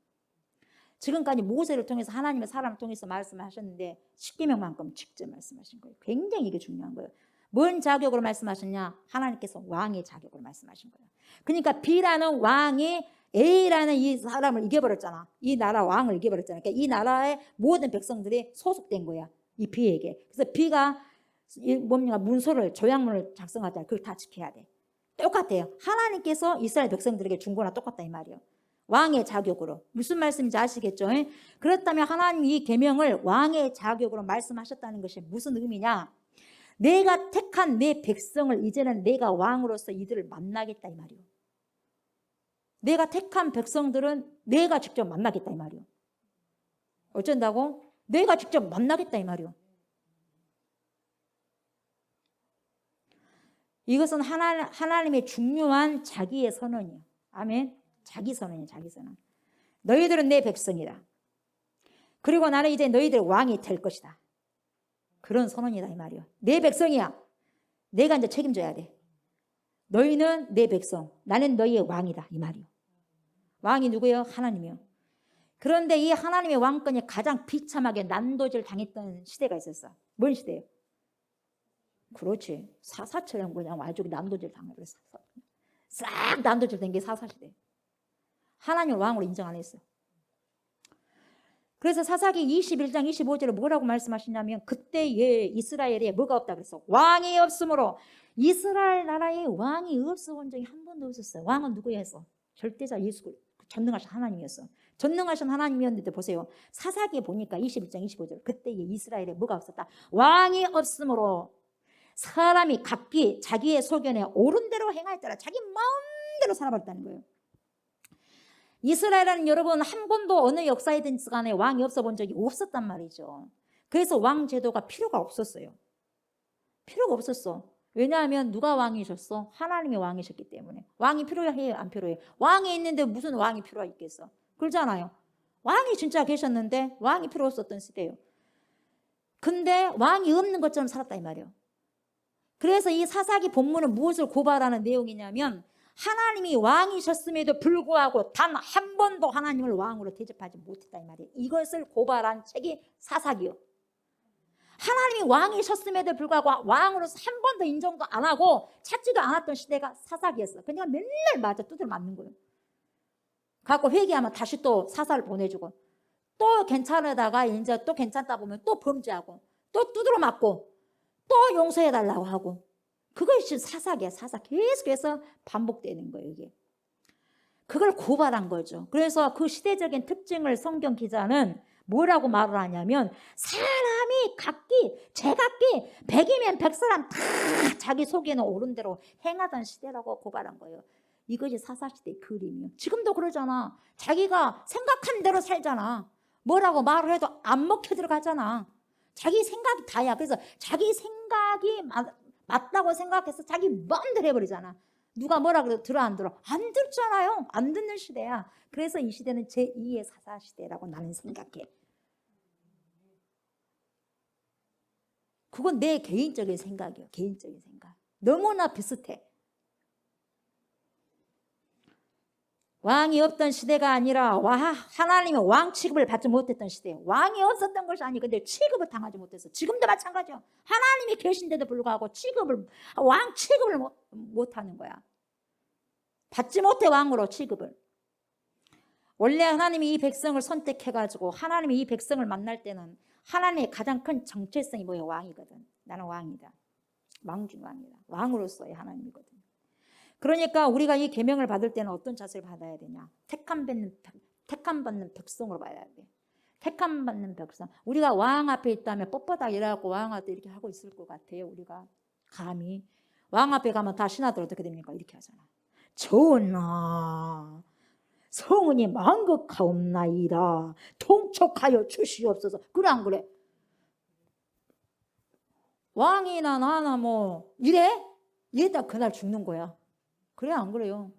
지금까지 모세를 통해서 하나님의 사람을 통해서 말씀하셨는데 십계명만큼 직접 말씀하신 거예요. 굉장히 이게 중요한 거예요. 뭔 자격으로 말씀하셨냐? 하나님께서 왕의 자격으로 말씀하신 거예요. 그러니까 B라는 왕이 A라는 이 사람을 이겨버렸잖아. 이 나라 왕을 이겨버렸잖아. 그러니까 이 나라의 모든 백성들이 소속된 거야. 이 B에게. 그래서 B가 뭡니까? 문서를 조약문을 작성하자. 그걸 다 지켜야 돼. 똑같아요. 하나님께서 이스라엘 백성들에게 준 거나 똑같다 이 말이에요. 왕의 자격으로. 무슨 말씀인지 아시겠죠? 그렇다면 하나님이 이 계명을 왕의 자격으로 말씀하셨다는 것이 무슨 의미냐? 내가 택한 내 백성을 이제는 내가 왕으로서 이들을 만나겠다 이 말이에요. 내가 택한 백성들은 내가 직접 만나겠다 이 말이에요. 어쩐다고? 내가 직접 만나겠다 이 말이에요. 이것은 하나님의 중요한 자기의 선언이에요. 아멘. 자기 선언이에요. 자기 선언. 너희들은 내 백성이다. 그리고 나는 이제 너희들 왕이 될 것이다. 그런 선언이다 이 말이에요. 내 백성이야. 내가 이제 책임져야 돼. 너희는 내 백성. 나는 너희의 왕이다 이 말이에요. 왕이 누구예요? 하나님이요. 그런데 이 하나님의 왕권이 가장 비참하게 난도질 당했던 시대가 있었어. 뭔 시대예요? 그렇지. 사사처럼 그냥 아주 난도질 당하고 싹 난도질 된 게 사사시대. 하나님을 왕으로 인정 안 했어요. 그래서 사사기 21장 25절에 뭐라고 말씀하시냐면 그때에 이스라엘에 뭐가 없다 그랬어? 왕이 없으므로 이스라엘 나라에 왕이 없어 본 적이 한 번도 없었어요. 왕은 누구였어? 절대자 예수 전능하신 하나님이었어. 전능하신 하나님이었는데 보세요. 사사기에 보니까 21장 25절 그때에 이스라엘에 뭐가 없었다? 왕이 없으므로 사람이 각기 자기의 소견에 옳은 대로 행하였더라. 자기 마음대로 살아버렸다는 거예요. 이스라엘은 여러분 한 번도 어느 역사이든지 간에 왕이 없어 본 적이 없었단 말이죠. 그래서 왕 제도가 필요가 없었어요. 필요가 없었어. 왜냐하면 누가 왕이셨어? 하나님이 왕이셨기 때문에. 왕이 필요해요? 안 필요해요? 왕이 있는데 무슨 왕이 필요했겠어? 그렇잖아요. 왕이 진짜 계셨는데 왕이 필요 없었던 시대예요. 근데 왕이 없는 것처럼 살았다 이 말이에요. 그래서 이 사사기 본문은 무엇을 고발하는 내용이냐면 하나님이 왕이셨음에도 불구하고 단 한 번도 하나님을 왕으로 대접하지 못했다 이 말이에요. 이것을 고발한 책이 사사기요. 하나님이 왕이셨음에도 불구하고 왕으로서 한 번도 인정도 안 하고 찾지도 않았던 시대가 사사기였어. 그냥 맨날 맞아 두드려 맞는 거예요. 갖고 회개하면 다시 또 사사를 보내주고 또 괜찮으다가 이제 또 괜찮다 보면 또 범죄하고 또 두드려 맞고 또 용서해달라고 하고 그것이 사사기야. 사사 계속해서 반복되는 거예요. 이게. 그걸 고발한 거죠. 그래서 그 시대적인 특징을 성경 기자는 뭐라고 말을 하냐면 사람이 각기 제각기 100이면 100사람 다 자기 속에는 옳은 대로 행하던 시대라고 고발한 거예요. 이것이 사사시대의 그림이에요. 지금도 그러잖아. 자기가 생각한 대로 살잖아. 뭐라고 말을 해도 안 먹혀 들어가잖아. 자기 생각이 다야. 그래서 자기 생각이 맞다고 생각해서 자기 마음대로 해버리잖아. 누가 뭐라 그래도 들어 안 들어? 안 듣잖아요. 안 듣는 시대야. 그래서 이 시대는 제2의 사사시대라고 나는 생각해. 그건 내 개인적인 생각이에요. 개인적인 생각. 너무나 비슷해. 왕이 없던 시대가 아니라 하나님의 왕 취급을 받지 못했던 시대예요. 왕이 없었던 것이 아니, 근데 취급을 당하지 못했어. 지금도 마찬가지요. 하나님이 계신데도 불구하고 왕 취급을 못하는 거야. 받지 못해, 왕으로 취급을. 원래 하나님이 이 백성을 선택해가지고 하나님이 이 백성을 만날 때는 하나님의 가장 큰 정체성이 뭐예요? 왕이거든. 나는 왕이다. 왕 중 왕이다. 왕으로서의 하나님이거든. 그러니까 우리가 이 계명을 받을 때는 어떤 자세를 받아야 되냐? 택함받는 백성으로 봐야 돼. 택함받는 백성. 우리가 왕 앞에 있다면 뻣뻣하게 일하고 왕 앞에 이렇게 하고 있을 것 같아요. 우리가 감히. 왕 앞에 가면 다 신하들 어떻게 됩니까? 이렇게 하잖아. 전하, 성은이 만극하옵나이다. 통촉하여 주시옵소서. 그래 안 그래? 왕이나 나나 뭐 이래? 이랬다 그날 죽는 거야. 그래 안 그래요?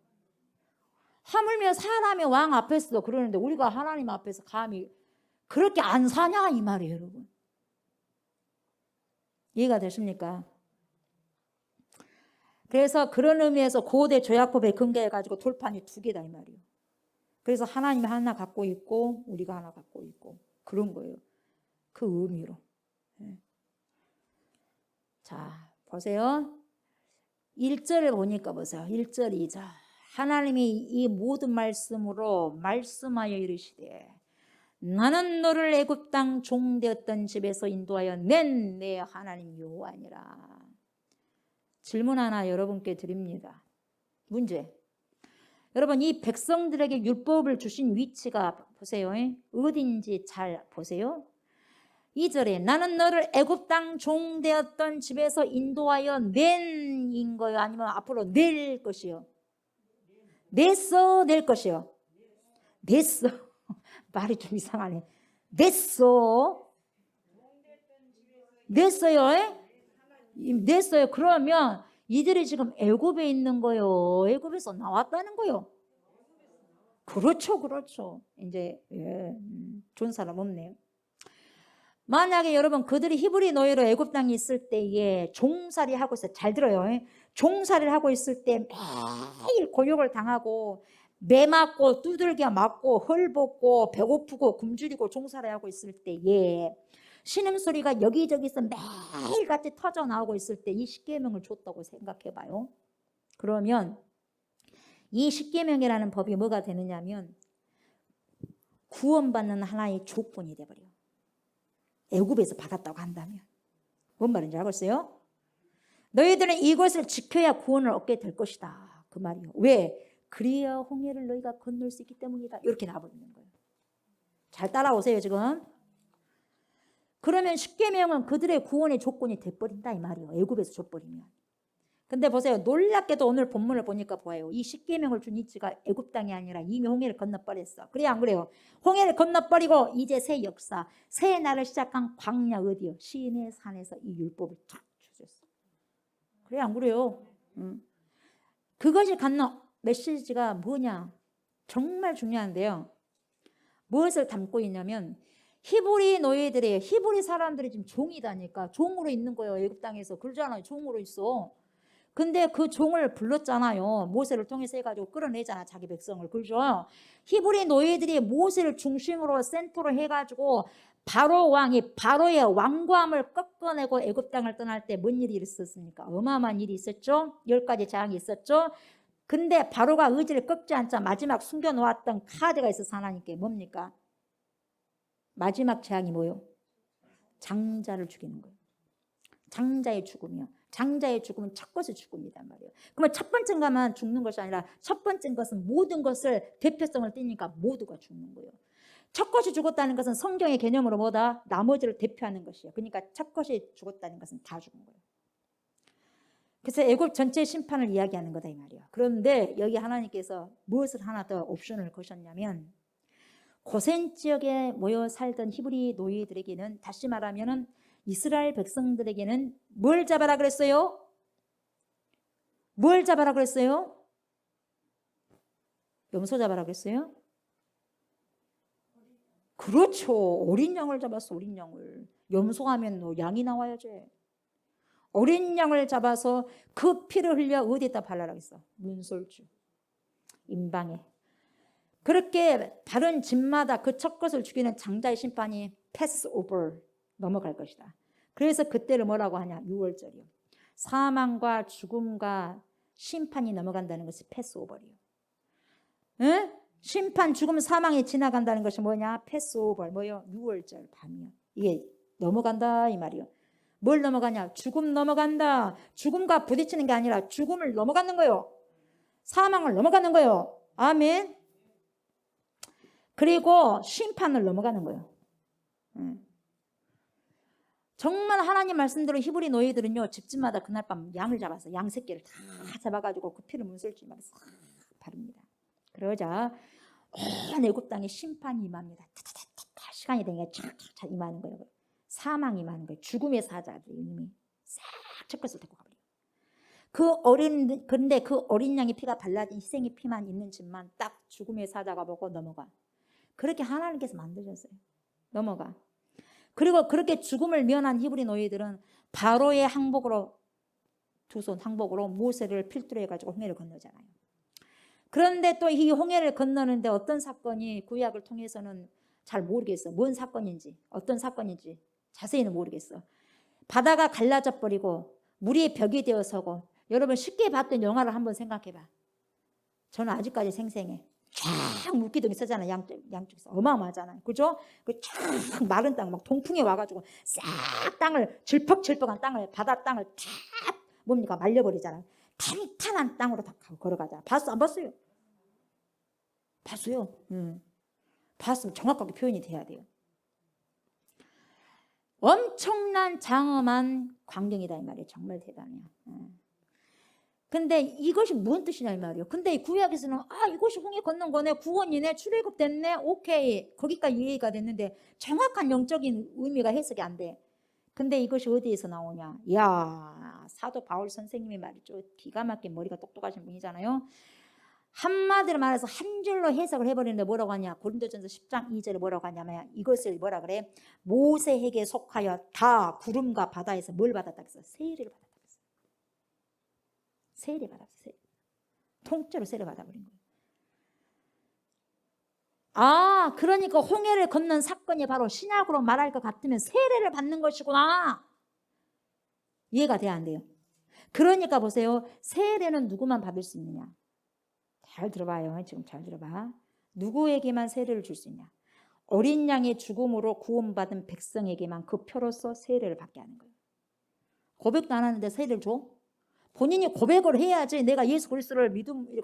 하물며 사람의 왕 앞에서도 그러는데 우리가 하나님 앞에서 감히 그렇게 안 사냐 이 말이에요, 여러분. 이해가 되십니까? 그래서 그런 의미에서 고대 조약법에 근거해가지고 돌판이 2개다 이 말이에요. 그래서 하나님이 하나 갖고 있고 우리가 하나 갖고 있고 그런 거예요. 그 의미로. 자, 보세요. 1절을 보니까 보세요. 1절, 2절. 하나님이 이 모든 말씀으로 말씀하여 이르시되 나는 너를 애굽 땅 종되었던 집에서 인도하여 낸 내 하나님 여호와니라. 질문 하나 여러분께 드립니다. 문제. 여러분 이 백성들에게 율법을 주신 위치가 보세요. 어딘지 잘 보세요. 2절에 나는 너를 애굽 땅 종되었던 집에서 인도하여 낸인 거요? 아니면 앞으로 낼 것이요? 냈어, 낼 것이요? 냈어. 말이 좀 이상하네. 냈어. 냈어요. 냈어요. 그러면 이들이 지금 애굽에 있는 거요? 애굽에서 나왔다는 거요? 그렇죠, 그렇죠. 이제 좋은 사람 없네요. 만약에 여러분 그들이 히브리 노예로 애굽 땅에 있을 때에 종살이 하고 있어요. 잘 들어요. 종살이를 하고 있을 때 매일 고욕을 당하고 매 맞고 두들겨 맞고 헐벗고 배고프고 굶주리고 종살이 하고 있을 때에 신음소리가 여기저기서 매일같이 터져 나오고 있을 때 이 십계명을 줬다고 생각해 봐요. 그러면 이 십계명이라는 법이 뭐가 되느냐면 구원받는 하나의 조건이 돼버려요. 애굽에서 받았다고 한다면. 뭔 말인지 알겠어요? 너희들은 이것을 지켜야 구원을 얻게 될 것이다. 그 말이요. 왜? 그리야 홍해를 너희가 건널 수 있기 때문이다. 이렇게 나와버리는 거예요. 잘 따라오세요 지금. 그러면 십계명은 그들의 구원의 조건이 돼버린다 이 말이에요. 애굽에서 줘버리면. 근데 보세요. 놀랍게도 오늘 본문을 보니까 보아요. 이 십계명을 준 이치가 애굽 땅이 아니라 이미 홍해를 건너버렸어. 그래요 안 그래요? 홍해를 건너버리고 이제 새 역사, 새 날을 시작한 광야 어디요? 시내 산에서 이 율법을 쫙 주셨어. 그래요 안 그래요? 그것이 갖는 메시지가 뭐냐? 정말 중요한데요. 무엇을 담고 있냐면 히브리 노예들의 히브리 사람들이 지금 종이다니까 종으로 있는 거예요. 애굽 땅에서 그러잖아요. 종으로 있어. 근데 그 종을 불렀잖아요. 모세를 통해서 해가지고 끌어내잖아 자기 백성을. 그죠? 히브리 노예들이 모세를 중심으로 센터로 해가지고 바로 왕이 바로의 왕관을 꺾어내고 애굽 땅을 떠날 때 뭔 일이 있었습니까? 어마어마한 일이 있었죠. 10가지 재앙이 있었죠. 근데 바로가 의지를 꺾지 않자 마지막 숨겨놓았던 카드가 있어서 하나님께 뭡니까? 마지막 재앙이 뭐요? 장자를 죽이는 거예요. 장자의 죽음이요. 장자의 죽음은 첫 것의 죽음이란 말이에요. 그러면 첫 번째가만 죽는 것이 아니라 첫 번째 것은 모든 것을 대표성을 띠니까 모두가 죽는 거예요. 첫 것이 죽었다는 것은 성경의 개념으로 뭐다? 나머지를 대표하는 것이에요. 그러니까 첫 것이 죽었다는 것은 다 죽은 거예요. 그래서 애굽 전체 심판을 이야기하는 거다 이 말이에요. 그런데 여기 하나님께서 무엇을 하나 더 옵션을 거셨냐면 고센 지역에 모여 살던 히브리 노예들에게는, 다시 말하면은 이스라엘 백성들에게는 뭘 잡아라 그랬어요? 뭘 잡아라 그랬어요? 염소 잡아라 그랬어요? 그렇죠. 어린 양을 잡았어. 어린 양을. 염소하면 뭐 양이 나와야지. 어린 양을 잡아서 그 피를 흘려 어디에다 발라라 했어? 문설주, 임방에. 그렇게 다른 집마다 그 첫 것을 죽이는 장자의 심판이 패스오버, 넘어갈 것이다. 그래서 그때를 뭐라고 하냐? 6월절이요. 사망과 죽음과 심판이 넘어간다는 것이 패스오버리요. 응? 심판, 죽음, 사망이 지나간다는 것이 뭐냐? 패스오버, 뭐요? 6월절 밤이요. 이게 넘어간다 이 말이요. 뭘 넘어가냐? 죽음 넘어간다. 죽음과 부딪히는 게 아니라 죽음을 넘어가는 거요. 사망을 넘어가는 거요. 아멘. 그리고 심판을 넘어가는 거예요. 정말 하나님 말씀대로 히브리 노예들은요, 집집마다 그날 밤 양을 잡아서 양 새끼를 다 잡아가지고 그 피를 문설주마다 싹 바릅니다. 그러자 온 애굽 땅에 심판이 임합니다. 타타타타 시간이 되니까 착착착 임하는 거예요. 사망이 임하는 거예요. 죽음의 사자들이 이미 싹 첫 것을 데리고 가버려요. 그런데 그 어린 양의 피가 발라진 희생의 피만 있는 집만 딱 죽음의 사자가 보고 넘어가. 그렇게 하나님께서 만드셨어요. 넘어가. 그리고 그렇게 죽음을 면한 히브리 노예들은 바로의 항복으로, 두 손 항복으로 모세를 필두로 해가지고 홍해를 건너잖아요. 그런데 또 이 홍해를 건너는데 어떤 사건이 구약을 통해서는 잘 모르겠어. 뭔 사건인지, 어떤 사건인지 자세히는 모르겠어. 바다가 갈라져 버리고 물이 벽이 되어 서고, 여러분 쉽게 봤던 영화를 한번 생각해봐. 저는 아직까지 생생해. 쫙 물기둥이 서잖아. 양쪽에서 어마어마하잖아요. 그죠? 그 쫙 마른 땅, 막 동풍이 와가지고 싹 땅을, 질퍽질퍽한 땅을, 바다 땅을 다 뭡니까? 말려버리잖아요. 탄탄한 땅으로 다 걸어가자. 봤어? 안 봤어요? 봤어요. 봤으면 정확하게 표현이 돼야 돼요. 엄청난 장엄한 광경이다 이 말이에요. 정말 대단해요. 근데 이것이 무슨 뜻이냐 이 말이에요. 근데 이 구약에서는 이것이 홍해 건넌 거네, 구원이네, 출애굽 됐네, 오케이, 거기까지 이해가 됐는데 정확한 영적인 의미가 해석이 안 돼. 근데 이것이 어디에서 나오냐? 야, 사도 바울 선생님이 말이죠. 기가 막힌 머리가 똑똑하신 분이잖아요. 한마디로 말해서 한 줄로 해석을 해버리는데 뭐라고 하냐? 고린도전서 10장 2절에 뭐라고 하냐면 이것을 뭐라 그래? 모세에게 속하여 다 구름과 바다에서 뭘 받았다 그랬어? 세례를 받았다 그랬어. 세례 받았어. 통째로 세례 받아버린 거예요. 그러니까 홍해를 건넌 사건이 바로 신약으로 말할 것 같으면 세례를 받는 것이구나. 이해가 돼야 안 돼요? 그러니까 보세요. 세례는 누구만 받을 수 있느냐? 잘 들어봐요. 지금 잘 들어봐. 누구에게만 세례를 줄 수 있냐? 어린 양의 죽음으로 구원받은 백성에게만 그 표로서 세례를 받게 하는 거예요. 고백도 안 하는데 세례를 줘? 본인이 고백을 해야지. 내가 예수 그리스도를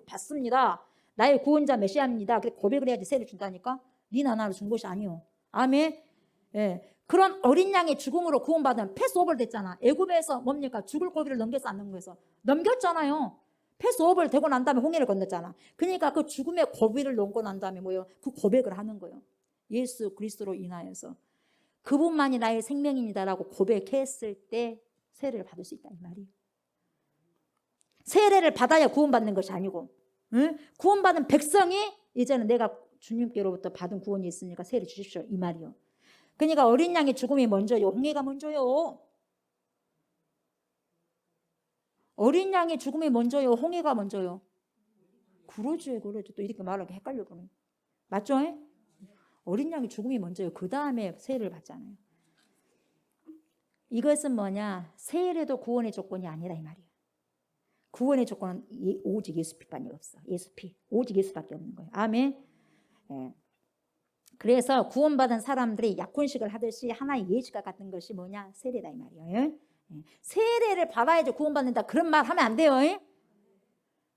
받습니다. 나의 구원자 메시아입니다. 그렇게 고백을 해야지 세례를 준다니까? 니나 나를 준 것이 아니요. 아멘. 예. 그런 어린 양의 죽음으로 구원받은 패스오버를 됐잖아. 애굽에서 뭡니까? 죽을 고비를 넘겨서 안 넘겨서 넘겼잖아요. 패스오버를 되고 난 다음에 홍해를 건넜잖아. 그러니까 그 죽음의 고비를 넘고 난 다음에 뭐예요? 그 고백을 하는 거예요. 예수 그리스도로 인하여서 그분만이 나의 생명입니다라고 고백했을 때 세례를 받을 수 있다 이 말이에요. 세례를 받아야 구원받는 것이 아니고, 응? 구원받은 백성이 이제는 내가 주님께로부터 받은 구원이 있으니까 세례 주십시오 이 말이요. 그러니까 어린 양의 죽음이 먼저요, 홍해가 먼저요. 어린 양의 죽음이 먼저요, 홍해가 먼저요. 그러지. 또 이렇게 말하기 헷갈려 보네. 맞죠? 어린 양의 죽음이 먼저요. 그 다음에 세례를 받잖아요. 이것은 뭐냐? 세례도 구원의 조건이 아니라 이 말이에요. 구원의 조건은 오직 예수피밖에 없어. 예수피. 오직 예수밖에 없는 거예요. 아멘. 예. 그래서 구원받은 사람들이 약혼식을 하듯이 하나의 예식과 같은 것이 뭐냐? 세례다 이 말이에요. 예? 세례를 받아야지 구원받는다. 그런 말 하면 안 돼요.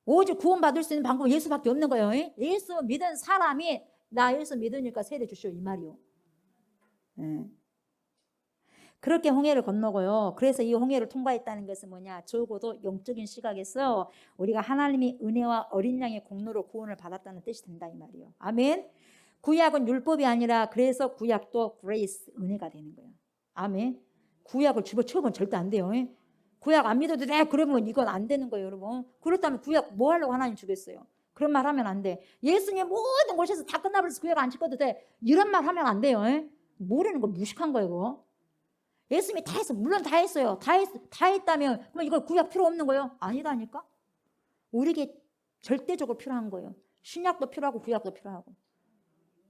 오직 구원받을 수 있는 방법은 예수밖에 없는 거예요. 예수 믿은 사람이 나 예수 믿으니까 세례 주시오 이 말이요. 예. 그렇게 홍해를 건너고요. 그래서 이 홍해를 통과했다는 것은 뭐냐? 적어도 영적인 시각에서 우리가 하나님의 은혜와 어린 양의 공로로 구원을 받았다는 뜻이 된다 이 말이에요. 아멘. 구약은 율법이 아니라 그래서 구약도 그레이스 은혜가 되는 거예요. 아멘. 구약을 집어치우면 절대 안 돼요. 구약 안 믿어도 돼. 그러면 이건 안 되는 거예요, 여러분. 그렇다면 구약 뭐 하려고 하나님 주겠어요? 그런 말 하면 안 돼. 예수님 모든 곳에서 다 끝나버려서 구약 안 지켜도 돼. 이런 말 하면 안 돼요. 모르는 거 무식한 거예요, 그거. 예수님이 다 했어. 물론 다 했어요. 다 했다면 그럼 이거 구약 필요 없는 거예요? 아니다니까. 우리에게 절대적으로 필요한 거예요. 신약도 필요하고 구약도 필요하고.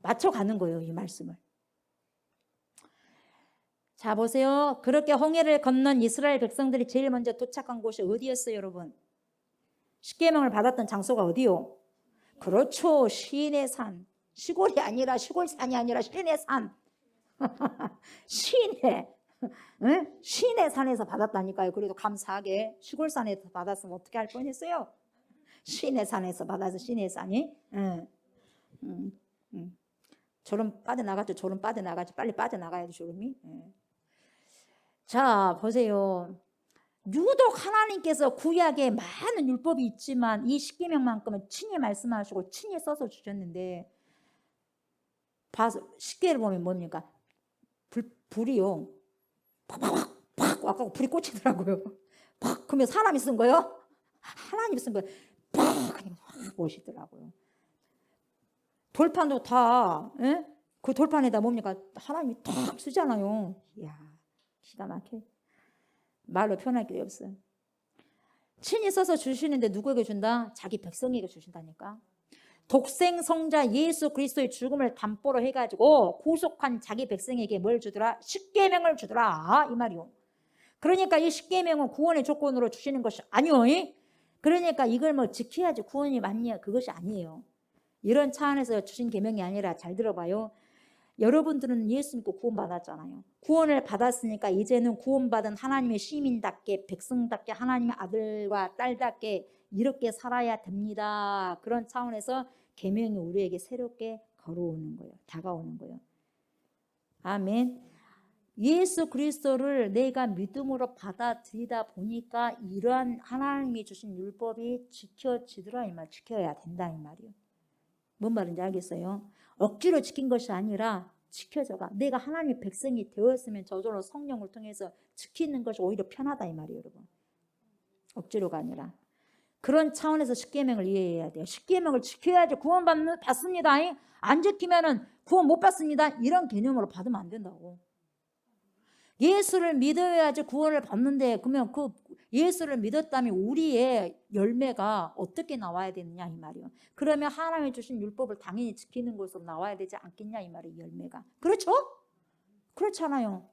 맞춰가는 거예요, 이 말씀을. 자, 보세요. 그렇게 홍해를 건넌 이스라엘 백성들이 제일 먼저 도착한 곳이 어디였어요, 여러분? 십계명을 받았던 장소가 어디요? 그렇죠. 시내 산. 시골이 아니라 시골산이 아니라 시내 산. 시내. 응? 시내 산에서 받았다니까요. 그래도 감사하게 시골산에서 받았으면 어떻게 할 뻔했어요? 시내 산에서 받아서 시내 산이. 저름 빠져나갔죠. 저름 빠져나가지. 빨리 빠져나가야지 저름이. 자, 보세요. 유독 하나님께서 구약에 많은 율법이 있지만 이 십계명만큼은 친히 말씀하시고 친히 써서 주셨는데 십계를 보면 뭡니까? 불이요. 팍팍팍 아까 불이 꽂히더라고요. 팍 그러면 사람이 쓴 거요? 하나님이 쓴 거예요. 팍 그냥 확 멋있더라고요. 돌판도 다 그 돌판에다 뭡니까? 하나님이 탁 쓰잖아요. 이야 기가 막혀. 말로 표현할 게 없어요. 친히 써서 주시는데 누구에게 준다? 자기 백성에게 주신다니까. 독생 성자 예수 그리스도의 죽음을 담보로 해가지고 구속한 자기 백성에게 뭘 주더라? 십계명을 주더라 이 말이요. 그러니까 이 십계명은 구원의 조건으로 주시는 것이 아니요. 그러니까 이걸 뭐 지켜야지 구원이 맞냐 그것이 아니에요. 이런 차원에서 주신 계명이 아니라 잘 들어봐요. 여러분들은 예수 믿고 구원받았잖아요. 구원을 받았으니까 이제는 구원받은 하나님의 시민답게 백성답게 하나님의 아들과 딸답게 이렇게 살아야 됩니다. 그런 차원에서 계명이 우리에게 새롭게 걸어오는 거예요. 다가오는 거예요. 아멘. 예수 그리스도를 내가 믿음으로 받아들이다 보니까 이러한 하나님이 주신 율법이 지켜지더라 이 말. 지켜야 된다 이 말이에요. 뭔 말인지 알겠어요? 억지로 지킨 것이 아니라 지켜져가. 내가 하나님의 백성이 되었으면 저절로 성령을 통해서 지키는 것이 오히려 편하다 이 말이에요, 여러분. 억지로가 아니라. 그런 차원에서 십계명을 이해해야 돼요. 십계명을 지켜야지 구원 받습니다. 안 지키면은 구원 못 받습니다. 이런 개념으로 받으면 안 된다고. 예수를 믿어야지 구원을 받는데 그러면 그 예수를 믿었다면 우리의 열매가 어떻게 나와야 되느냐 이 말이에요. 그러면 하나님이 주신 율법을 당연히 지키는 것으로 나와야 되지 않겠냐 이 말이에요. 열매가. 그렇죠? 그렇잖아요.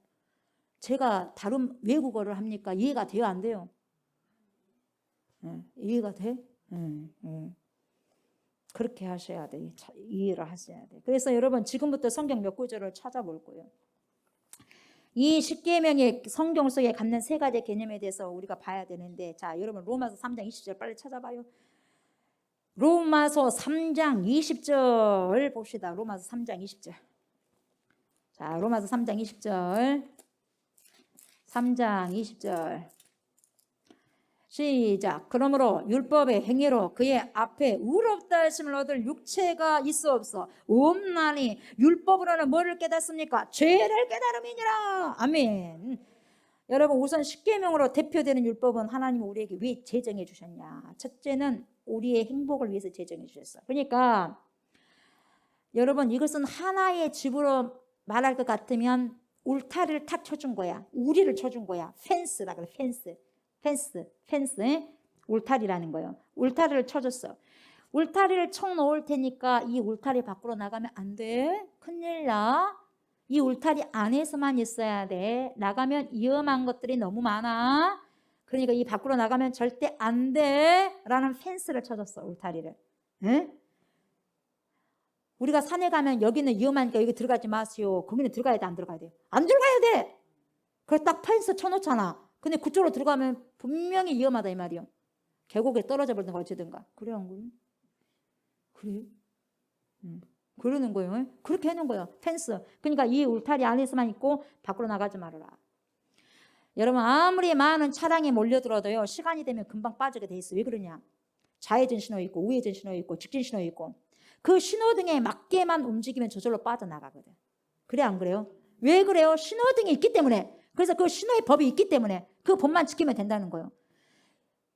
제가 다른 외국어를 합니까? 이해가 돼요? 안 돼요? 이해가 돼? 그렇게 하셔야 돼. 이해를 하셔야 돼. 그래서 여러분 지금부터 성경 몇 구절을 찾아볼 거예요. 이 십계명의 성경 속에 갖는 세 가지 개념에 대해서 우리가 봐야 되는데, 자 여러분 로마서 3장 20절 빨리 찾아봐요. 로마서 3장 20절 봅시다. 로마서 3장 20절. 자 로마서 3장 20절. 3장 20절. 시작. 그러므로 율법의 행위로 그의 앞에 의롭다 하심을 얻을 육체가 있어 없어 없나니 율법으로는 뭐를 깨닫습니까? 죄를 깨달음이니라. 아멘. 여러분 우선 십계명으로 대표되는 율법은 하나님이 우리에게 왜 제정해 주셨냐? 첫째는 우리의 행복을 위해서 제정해 주셨어. 그러니까 여러분 이것은 하나의 집으로 말할 것 같으면 울타리를 탁 쳐준 거야. 우리를 쳐준 거야. 펜스라 그래. 펜스, 울타리라는 거예요. 울타리를 쳐줬어. 울타리를 쳐놓을 테니까 이 울타리 밖으로 나가면 안 돼. 큰일 나. 이 울타리 안에서만 있어야 돼. 나가면 위험한 것들이 너무 많아. 그러니까 이 밖으로 나가면 절대 안 돼. 라는 펜스를 쳐줬어. 울타리를. 에? 우리가 산에 가면 여기는 위험하니까 여기 들어가지 마세요. 거기는 들어가야 돼? 안 들어가야 돼? 안 들어가야 돼. 그래서 딱 펜스 쳐놓잖아. 근데 그쪽으로 들어가면 분명히 위험하다 이 말이요. 계곡에 떨어져 버리든가 어찌든가. 그래 안 그래? 그래? 그러는 거예요. 그렇게 해놓은 거예요. 펜스. 그러니까 이 울타리 안에서만 있고 밖으로 나가지 말아라. 여러분 아무리 많은 차량이 몰려들어도요. 시간이 되면 금방 빠지게 돼 있어요. 왜 그러냐? 좌회전 신호 있고 우회전 신호 있고 직진 신호 있고 그 신호등에 맞게만 움직이면 저절로 빠져나가거든. 그래 안 그래요? 왜 그래요? 신호등이 있기 때문에. 그래서 그 신호의 법이 있기 때문에 그 법만 지키면 된다는 거예요.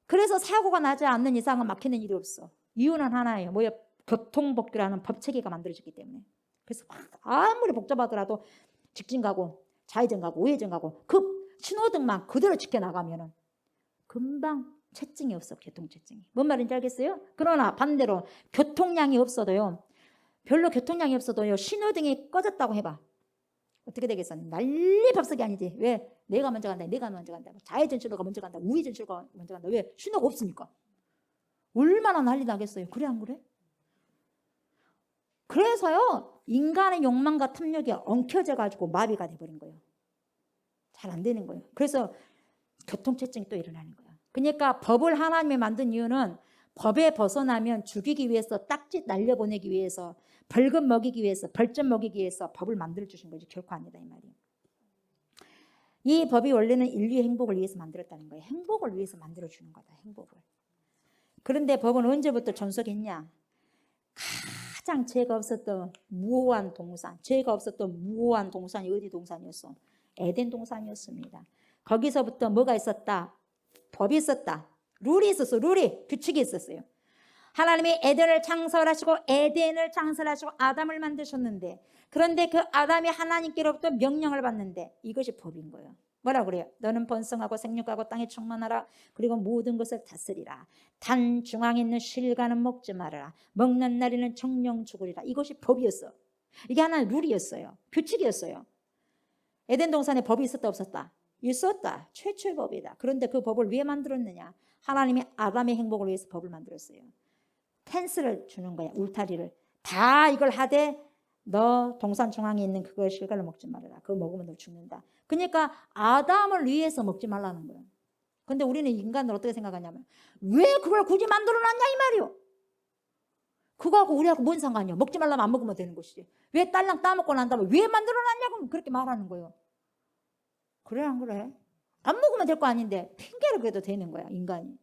그래서 사고가 나지 않는 이상은 막히는 일이 없어. 이유는 하나예요. 뭐예요? 교통법규라는 법체계가 만들어졌기 때문에. 그래서 아무리 복잡하더라도 직진 가고 좌회전 가고 우회전 가고 그 신호등만 그대로 지켜나가면은 금방 체증이 없어. 교통체증이. 뭔 말인지 알겠어요? 그러나 반대로 교통량이 없어도요. 별로 교통량이 없어도요. 신호등이 꺼졌다고 해봐. 어떻게 되겠어? 난리 밥석이 아니지. 왜? 내가 먼저 간다. 내가 먼저 간다. 좌회전 신호가 먼저 간다. 우회전 신호가 먼저 간다. 왜? 신호가 없으니까. 얼마나 난리 나겠어요. 그래 안 그래? 그래서요. 인간의 욕망과 탐욕이 엉켜져 가지고 마비가 돼버린 거예요. 잘 안 되는 거예요. 그래서 교통체증이 또 일어나는 거예요. 그러니까 법을 하나님이 만든 이유는 법에 벗어나면 죽이기 위해서 딱지 날려보내기 위해서 벌금 먹이기 위해서 벌점 먹이기 위해서 법을 만들어 주신 거지 결코 아니다 이 말이에요. 이 법이 원래는 인류의 행복을 위해서 만들었다는 거예요. 행복을 위해서 만들어 주는 거다. 행복을. 그런데 법은 언제부터 존속했냐? 가장 죄가 없었던 무호한 동산. 죄가 없었던 무호한 동산이 어디 동산이었어? 에덴 동산이었습니다. 거기서부터 뭐가 있었다? 법이 있었다. 룰이 있었어. 룰이 규칙이 있었어요. 하나님이 에덴을 창설하시고 에덴을 창설하시고 아담을 만드셨는데 그런데 그 아담이 하나님께로부터 명령을 받는데 이것이 법인 거예요. 뭐라 그래요? 너는 번성하고 생육하고 땅에 충만하라. 그리고 모든 것을 다스리라. 단 중앙에 있는 실과는 먹지 말아라. 먹는 날에는 정령 죽으리라. 이것이 법이었어. 이게 하나의 룰이었어요. 규칙이었어요. 에덴 동산에 법이 있었다 없었다? 있었다. 최초의 법이다. 그런데 그 법을 왜 만들었느냐? 하나님이 아담의 행복을 위해서 법을 만들었어요. 펜스를 주는 거야. 울타리를. 다 이걸 하되 너 동산 중앙에 있는 그거 실과를 먹지 말아라. 그거 먹으면 너 죽는다. 그러니까 아담을 위해서 먹지 말라는 거예요. 근데 우리는 인간을 어떻게 생각하냐면 왜 그걸 굳이 만들어놨냐 이 말이요. 그거하고 우리하고 뭔 상관이야. 먹지 말라면 안 먹으면 되는 것이지. 왜 딸랑 따먹고 난 다음에 왜 만들어놨냐고 그렇게 말하는 거예요. 그래 안 그래? 안 먹으면 될 거 아닌데 핑계를 그래도 되는 거야 인간이.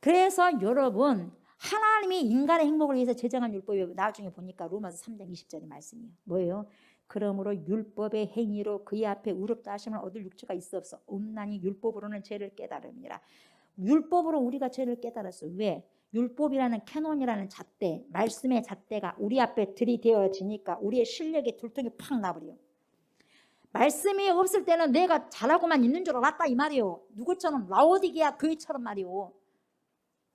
그래서 여러분 하나님이 인간의 행복을 위해서 제정한 율법이 나중에 보니까 로마서 3장 20절의 말씀이에요. 뭐예요? 그러므로 율법의 행위로 그의 앞에 의롭다 하심을 얻을 육체가 있어 없어 없나니 율법으로는 죄를 깨달음이라. 율법으로 우리가 죄를 깨달았어요. 왜? 율법이라는 캐논이라는 잣대, 말씀의 잣대가 우리 앞에 들이대어지니까 우리의 실력의 둘통이 팍 나버려요. 말씀이 없을 때는 내가 잘하고만 있는 줄 알았다 이 말이에요. 누구처럼 라오디게아 교회처럼 말이에요.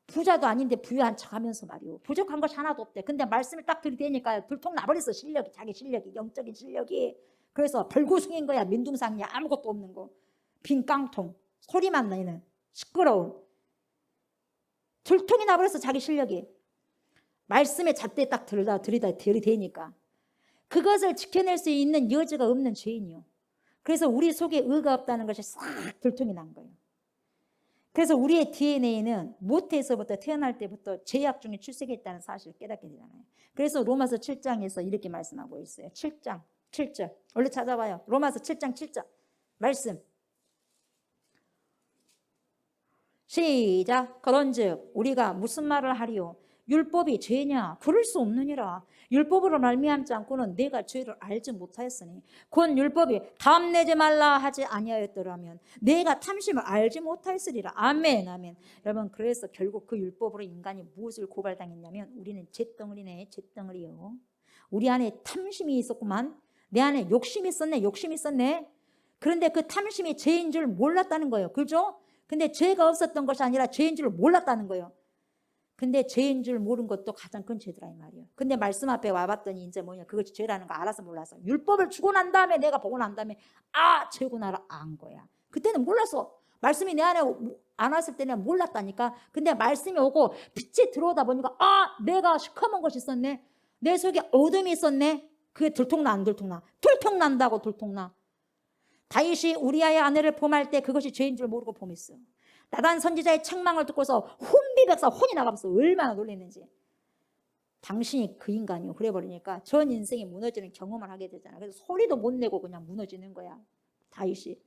부자도 아닌데 부유한 척하면서 말이에요. 부족한 것이 하나도 없대. 근데 말씀을 딱 들이대니까 들통 나버렸어. 실력이 자기 실력이 영적인 실력이. 그래서 벌고승인 거야. 민둥상이야. 아무것도 없는 거. 빈 깡통. 소리만 나는 시끄러운. 들통이 나버렸어. 자기 실력이. 말씀의 잣대에 딱 들이대니까. 그것을 지켜낼 수 있는 여지가 없는 죄인이요. 그래서 우리 속에 의가 없다는 것이 싹 들통이 난 거예요. 그래서 우리의 DNA는 모태에서부터 태어날 때부터 죄악 중에 출생했다는 사실을 깨닫게 되잖아요. 그래서 로마서 7장에서 이렇게 말씀하고 있어요. 7장 7절. 얼른 찾아봐요. 로마서 7장 7절. 말씀. 시작. 그런즉 우리가 무슨 말을 하리요? 율법이 죄냐? 그럴 수 없느니라. 율법으로 말미암지 않고는 내가 죄를 알지 못하였으니 곧 율법이 탐내지 말라 하지 아니하였더라면 내가 탐심을 알지 못하였으리라. 아멘 아멘. 여러분 그래서 결국 그 율법으로 인간이 무엇을 고발당했냐면 우리는 잿덩어리네 잿덩어리요. 우리 안에 탐심이 있었구만. 내 안에 욕심이 있었네. 그런데 그 탐심이 죄인 줄 몰랐다는 거예요. 그죠? 근데 죄가 없었던 것이 아니라 죄인 줄 몰랐다는 거예요. 근데 죄인 줄 모르는 것도 가장 큰 죄더라 이 말이에요. 근데 말씀 앞에 와봤더니 이제 뭐냐 그것이 죄라는 거 알아서 몰라서 율법을 주고 난 다음에 내가 보고 난 다음에 아 죄구나를 안 거야. 그때는 몰랐어. 말씀이 내 안에 안 왔을 때는 몰랐다니까. 근데 말씀이 오고 빛이 들어오다 보니까 아 내가 시커먼 것이 있었네. 내 속에 어둠이 있었네. 그게 들통나 안 들통나? 들통난다고 들통나. 다윗이 우리아의 아내를 범할 때 그것이 죄인 줄 모르고 범했어. 나단 선지자의 책망을 듣고서 혼비백사 혼이 나가면서 얼마나 놀랐는지. 당신이 그 인간이요. 그래 버리니까 전 인생이 무너지는 경험을 하게 되잖아. 그래서 소리도 못 내고 그냥 무너지는 거야. 다윗이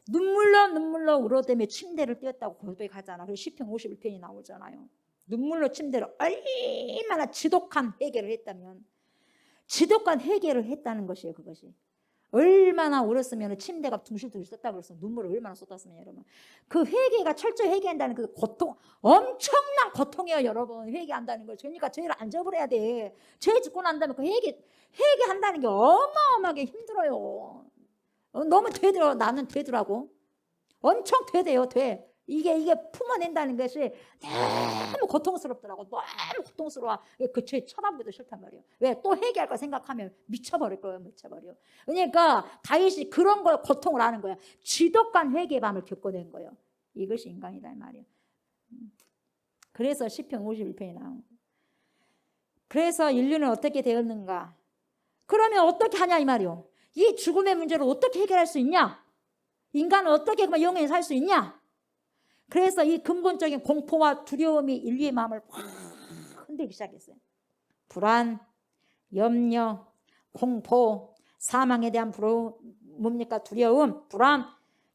눈물로 울어대며 침대를 떼었다고 고백하잖아. 그래서 시편 51편이 나오잖아요. 눈물로 침대를 얼마나 지독한 회개를 했다면, 지독한 회개를 했다는 것이에요. 그것이 얼마나 울었으면 침대가 둥실둥실 떴다 그래서 눈물을 얼마나 쏟았으면 여러분. 그 회개가 철저히 회개한다는 그 고통, 엄청난 고통이에요 여러분. 회개한다는 거. 그러니까 죄를 안 져버려야 돼. 죄 짓고 난 다음에 그 회개한다는 게 어마어마하게 힘들어요. 너무 되더라고. 나는 되더라고. 엄청 되대요. 돼. 이게 품어낸다는 것이 너무 고통스럽더라고. 너무 고통스러워. 그 죄 쳐다보기도 싫단 말이에요. 왜? 또 회개할 거 생각하면 미쳐버릴 거예요. 미쳐버려. 그러니까 다윗이 그런 걸 고통을 하는 거야. 지독한 회개의 밤을 겪어낸 거예요. 이것이 인간이다 이 말이에요. 그래서 시편 51편이 나온 거예요. 그래서 인류는 어떻게 되었는가? 그러면 어떻게 하냐 이 말이에요. 이 죽음의 문제를 어떻게 해결할 수 있냐? 인간은 어떻게 영원히 살 수 있냐? 그래서 이 근본적인 공포와 두려움이 인류의 마음을 확 흔들기 시작했어요. 불안, 염려, 공포, 사망에 대한 뭡니까? 두려움, 불안,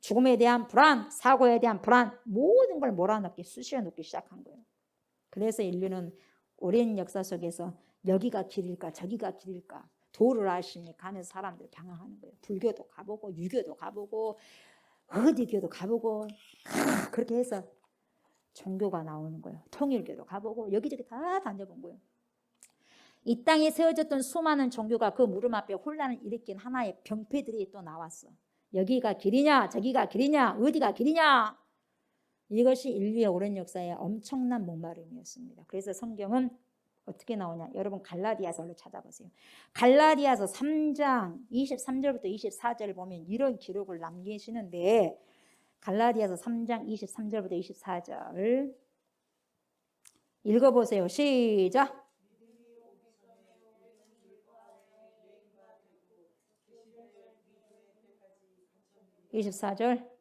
죽음에 대한 불안, 사고에 대한 불안, 모든 걸 몰아넣기, 쑤시어 넣기 시작한 거예요. 그래서 인류는 오랜 역사 속에서 여기가 길일까 저기가 길일까 도를 아시니 가는 사람들 방황하는 거예요. 불교도 가보고 유교도 가보고 어디 교도 가보고 그렇게 해서 종교가 나오는 거예요. 통일교도 가보고 여기저기 다 다녀본 거예요. 이 땅에 세워졌던 수많은 종교가 그 무릎 앞에 혼란을 일으킨 하나의 병폐들이 또 나왔어. 여기가 길이냐 저기가 길이냐 어디가 길이냐. 이것이 인류의 오랜 역사의 엄청난 목마름이었습니다. 그래서 성경은 어떻게 나오냐? 여러분 갈라디아서를 찾아보세요. 갈라디아서 3장 23절부터 24절을 보면 이런 기록을 남기시는데 갈라디아서 3장 23절부터 24절 읽어보세요. 시작. 24절.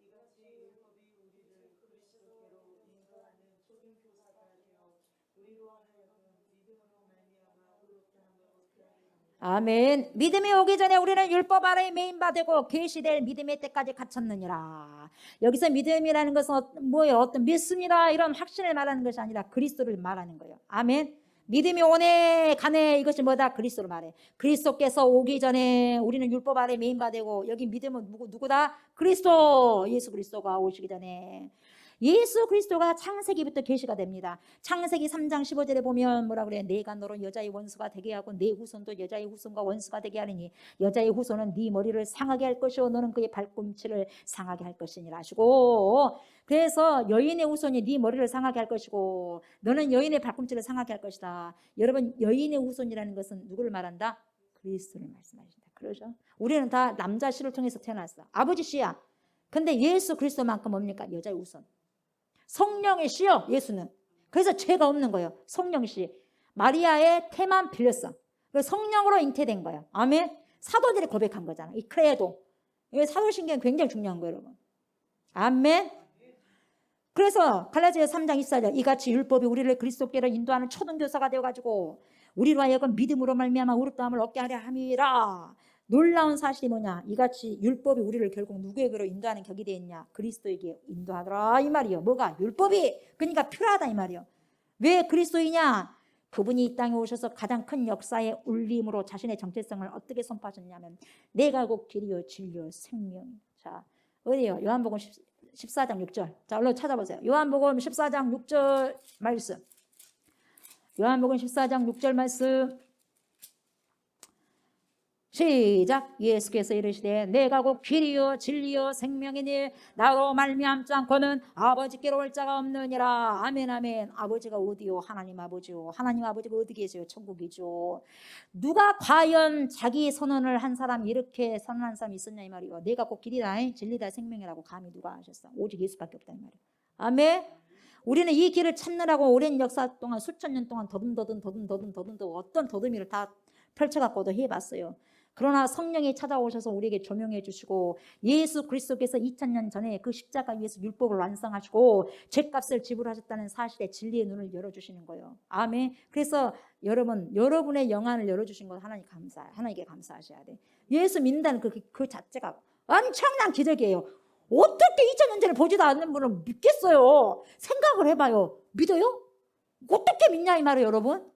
아멘. 믿음이 오기 전에 우리는 율법 아래에 매인바 되고 계시될 믿음의 때까지 갇혔느니라. 여기서 믿음이라는 것은 뭐예요? 어떤 믿습니다 이런 확신을 말하는 것이 아니라 그리스도를 말하는 거예요. 아멘. 믿음이 오네 가네 이것이 뭐다? 그리스도를 말해. 그리스도께서 오기 전에 우리는 율법 아래에 매인바 되고 여기 믿음은 누구다? 그리스도. 예수 그리스도가 오시기 전에 예수 그리스도가 창세기부터 계시가 됩니다. 창세기 3장 15절에 보면 뭐라 그래요? 내가 너로 여자의 원수가 되게 하고 내 후손도 여자의 후손과 원수가 되게 하리니 여자의 후손은 네 머리를 상하게 할 것이요 너는 그의 발꿈치를 상하게 할 것이니라 하시고, 그래서 여인의 후손이 네 머리를 상하게 할 것이고 너는 여인의 발꿈치를 상하게 할 것이다. 여러분 여인의 후손이라는 것은 누구를 말한다? 그리스도를 말씀하신다. 그러죠? 우리는 다 남자 씨를 통해서 태어났어. 아버지 씨야. 근데 예수 그리스도만큼 뭡니까? 여자의 후손. 성령의 씨요 예수는. 그래서 죄가 없는 거예요. 성령의 씨. 마리아의 태만 빌렸어. 성령으로 잉태된 거예요. 아멘. 사도들이 고백한 거잖아. 이 크레도. 사도신경이 굉장히 중요한 거예요 여러분. 아멘. 그래서 갈라디아서 3장 24절 이같이 율법이 우리를 그리스도께로 인도하는 초등교사가 되어가지고 우리로 하여금 믿음으로 말미암아 의롭다함을 얻게 하려 함이라. 놀라운 사실이 뭐냐? 이같이 율법이 우리를 결국 누구에게로 인도하는 격이 되어 있냐? 그리스도에게 인도하더라 이 말이요. 뭐가? 율법이. 그러니까 필요하다 이 말이요. 왜 그리스도이냐? 그분이 이 땅에 오셔서 가장 큰 역사의 울림으로 자신의 정체성을 어떻게 선포하셨냐면 내가 곧 길이요 진리요 생명. 자 어디요? 요한복음 14장 6절. 자 얼른 찾아보세요. 요한복음 14장 6절 말씀. 요한복음 14장 6절 말씀. 시작. 예수께서 이르시되 내가 곧 길이요 진리요 생명이니 나로 말미암지 않고는 아버지께로 올 자가 없느니라. 아멘 아멘. 아버지가 어디요? 하나님 아버지요. 하나님 아버지가 어디 계세요? 천국이죠. 누가 과연 자기 선언을 한 사람이 이렇게 선언한 사람이 있었냐 이 말이요. 내가 곧 길이다 진리다 생명이라고 감히 누가 하셨어? 오직 예수밖에 없다 이 말이요. 아멘. 우리는 이 길을 찾느라고 오랜 역사 동안 수천 년 동안 더듬 어떤 더듬이를 다 펼쳐갖고도 해봤어요. 그러나 성령이 찾아오셔서 우리에게 조명해 주시고 예수 그리스도께서 2000년 전에 그 십자가 위에서 율법을 완성하시고 죄값을 지불하셨다는 사실에 진리의 눈을 열어주시는 거예요. 아멘. 그래서 여러분의 영안을 열어주신 것 하나님께 감사하셔야 돼. 예수 믿는다는 그 자체가 엄청난 기적이에요. 어떻게 2000년 전에 보지도 않는 분을 믿겠어요? 생각을 해봐요. 믿어요? 어떻게 믿냐 이 말이에요, 여러분.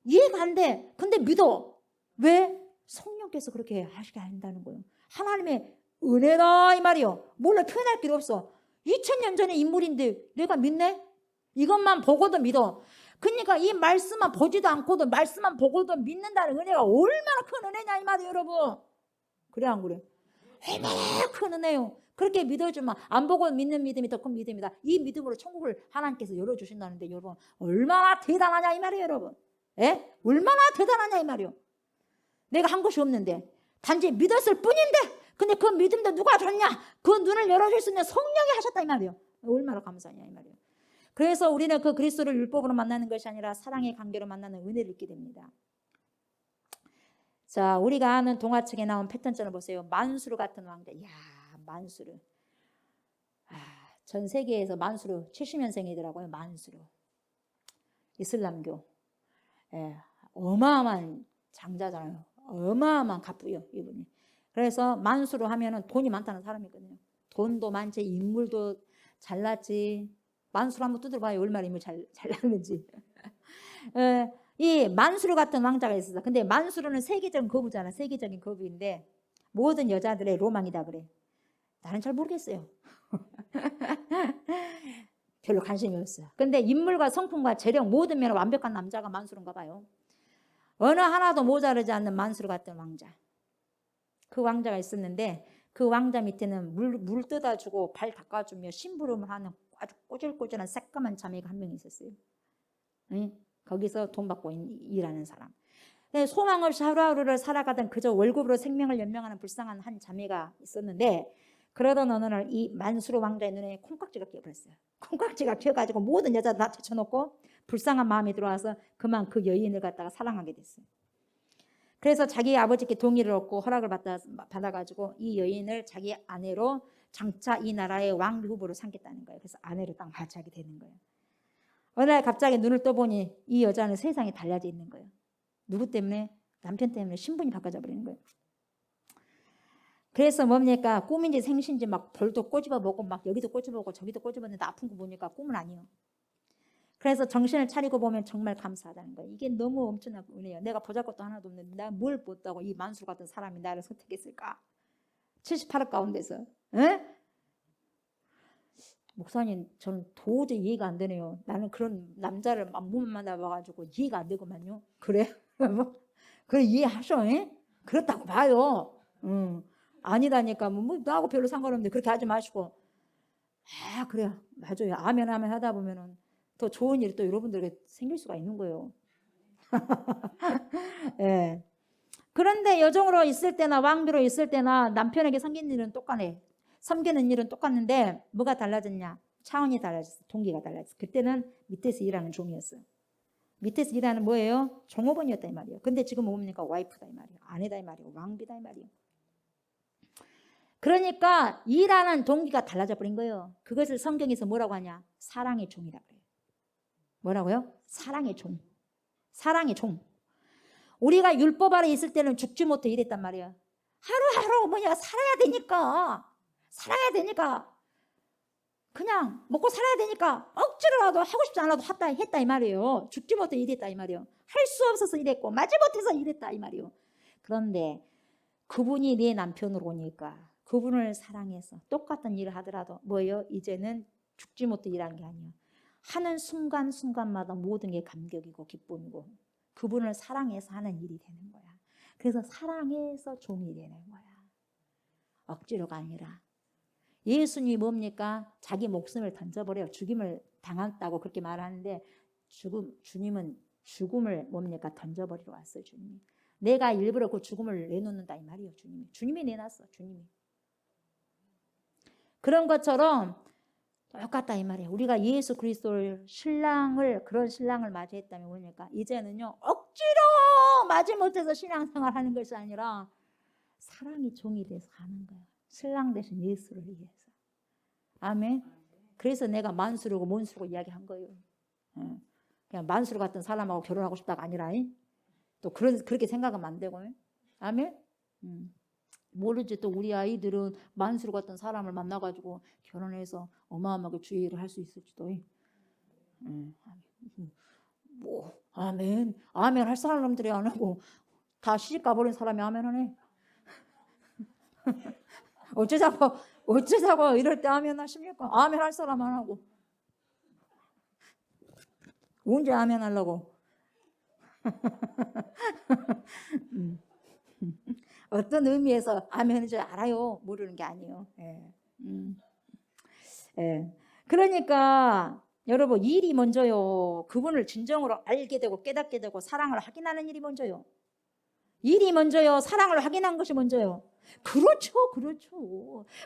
이해가 안 돼. 근데 믿어. 왜? 성령께서 그렇게 하시게 한다는 거예요. 하나님의 은혜다 이 말이요. 뭘로 표현할 필요 없어. 2000년 전의 인물인데 내가 믿네? 이것만 보고도 믿어. 그러니까 이 말씀만 보지도 않고도 말씀만 보고도 믿는다는 은혜가 얼마나 큰 은혜냐 이 말이에요, 여러분. 그래 안 그래? 얼마나 큰 은혜요. 그렇게 믿어주면 안 보고 믿는 믿음이 더 큰 믿음이다. 이 믿음으로 천국을 하나님께서 열어주신다는데 여러분 얼마나 대단하냐 이 말이에요, 여러분. 예? 얼마나 대단하냐 이 말이에요. 내가 한 것이 없는데 단지 믿었을 뿐인데 근데 그 믿음도 누가 줬냐? 그 눈을 열어줄 수 있는 성령이 하셨다 이 말이에요. 얼마나 감사하냐 이 말이에요. 그래서 우리는 그 그리스도를 율법으로 만나는 것이 아니라 사랑의 관계로 만나는 은혜를 잊게 됩니다. 자, 우리가 아는 동화책에 나온 패턴처럼 보세요. 만수르 같은 왕자. 이야, 만수르. 전 세계에서 만수르 70년생이더라고요. 만수르. 이슬람교. 어마어마한 장자잖아요. 어마어마한 갑부요, 이분이. 그래서 만수르 하면은 돈이 많다는 사람이거든요. 돈도 많지, 인물도 잘났지. 만수르 한번 두드려봐요. 얼마나 인물 잘났는지. 이 만수르 같은 왕자가 있었어. 근데 만수르는 세계적인 거부잖아. 세계적인 거부인데 모든 여자들의 로망이다 그래. 나는 잘 모르겠어요. 별로 관심이 없어요. 근데 인물과 성품과 재력 모든 면에 완벽한 남자가 만수르인가 봐요. 어느 하나도 모자르지 않는 만수르 같은 왕자. 그 왕자가 있었는데 그 왕자 밑에는 물 뜯어주고 발 닦아주며 심부름을 하는 아주 꼬질꼬질한 새까만 자매가 한 명 있었어요. 응? 거기서 돈 받고 일하는 사람. 소망 없이 하루하루를 살아가던 그저 월급으로 생명을 연명하는 불쌍한 한 자매가 있었는데 그러던 어느 날 이 만수르 왕자의 눈에 콩깍지가 끼어버렸어요. 콩깍지가 끼어가지고 모든 여자들 다 제쳐놓고 불쌍한 마음이 들어와서 그만 그 여인을 갖다가 사랑하게 됐어요. 그래서 자기 아버지께 동의를 얻고 허락을 받아가지고 이 여인을 자기 아내로 장차 이 나라의 왕 후보로 삼겠다는 거예요. 그래서 아내로 딱 맞이하게 되는 거예요. 어느 날 갑자기 눈을 떠보니 이 여자는 세상이 달라져 있는 거예요. 누구 때문에? 남편 때문에 신분이 바꿔져 버리는 거예요. 그래서 뭡니까? 꿈인지 생신지 막 볼도 꼬집어 보고 막 여기도 꼬집어 보고 저기도 꼬집었는데 아픈 거 보니까 꿈은 아니에요. 그래서 정신을 차리고 보면 정말 감사하다는 거예요. 이게 너무 엄청난 은혜예요. 내가 보잘것도 하나도 없는데 나 뭘 못하고 이 만수르 같은 사람이 나를 선택했을까? 78억 가운데서. 에? 목사님 저는 도저히 이해가 안 되네요. 나는 그런 남자를 못 만나봐가지고 이해가 안 되고만요. 그래? 그래 이해하셔. 에? 그렇다고 봐요. 아니다니까 뭐 나하고 별로 상관없는데 그렇게 하지 마시고. 그래요. 맞아요. 아멘 하다 보면은 더 좋은 일이 또 여러분들에게 생길 수가 있는 거예요. 예. 그런데 여종으로 있을 때나 왕비로 있을 때나 남편에게 섬기는 일은 똑같는데 뭐가 달라졌냐? 차원이 달라졌어. 동기가 달라졌어. 그때는 밑에서 일하는 종이었어요. 밑에서 일하는 뭐예요? 종업원이었다 이 말이에요. 근데 지금 뭡니까? 와이프다 이 말이에요. 아내다 이 말이에요. 왕비다 이 말이에요. 그러니까 일하는 동기가 달라져 버린 거예요. 그것을 성경에서 뭐라고 하냐? 사랑의 종이라고 해요. 뭐라고요? 사랑의 종. 사랑의 종. 우리가 율법 아래 있을 때는 죽지 못해 이랬단 말이에요. 하루하루 살아야 되니까 그냥 먹고 살아야 되니까 억지로라도 하고 싶지 않아도 했다 이 말이에요. 죽지 못해 이랬다 이 말이에요. 할 수 없어서 이랬고 마지못해서 이랬다 이 말이에요. 그런데 그분이 내 남편으로 오니까 그분을 사랑해서 똑같은 일을 하더라도 뭐예요? 이제는 죽지 못해 일하는 게 아니에요. 하는 순간순간마다 모든 게 감격이고 기쁨이고 그분을 사랑해서 하는 일이 되는 거야. 그래서 사랑해서 종이 되는 거야. 억지로가 아니라. 예수님이 뭡니까? 자기 목숨을 던져버려요. 죽임을 당했다고 그렇게 말하는데 주님은 죽음을 뭡니까? 던져버리러 왔어요. 주님이. 내가 일부러 그 죽음을 내놓는다 이 말이에요. 주님이 내놨어. 주님이. 그런 것처럼 똑같다 이 말이에요. 우리가 예수 그리스도를 신랑을 그런 신랑을 맞이했다면 뭐니까 이제는요 억지로 맞이 못해서 신앙생활 하는 것이 아니라 사랑이 종이 돼서 하는 거예요. 신랑 대신 예수를 위해서. 아멘. 그래서 내가 만수르고 몬수르고 이야기한 거예요. 그냥 만수르 같은 사람하고 결혼하고 싶다가 아니라 또 그렇게 생각하면 안 되고. 아멘. 모르지 또 우리 아이들은 만수르 같은 사람을 만나가지고 결혼해서 어마어마하게 주의를 할 수 있을지도. 뭐 아멘 아멘 할 사람들이 안 하고 다 시집 가버린 사람이 아멘 하네. 어쩌자고 이럴 때 아멘 하십니까? 아멘 할 사람 안 하고 언제 아멘 하려고. 어떤 의미에서 아멘인지 알아요. 모르는 게 아니에요. 그러니까 여러분 일이 먼저요. 그분을 진정으로 알게 되고 깨닫게 되고 사랑을 확인하는 일이 먼저요. 일이 먼저요. 사랑을 확인한 것이 먼저요. 그렇죠.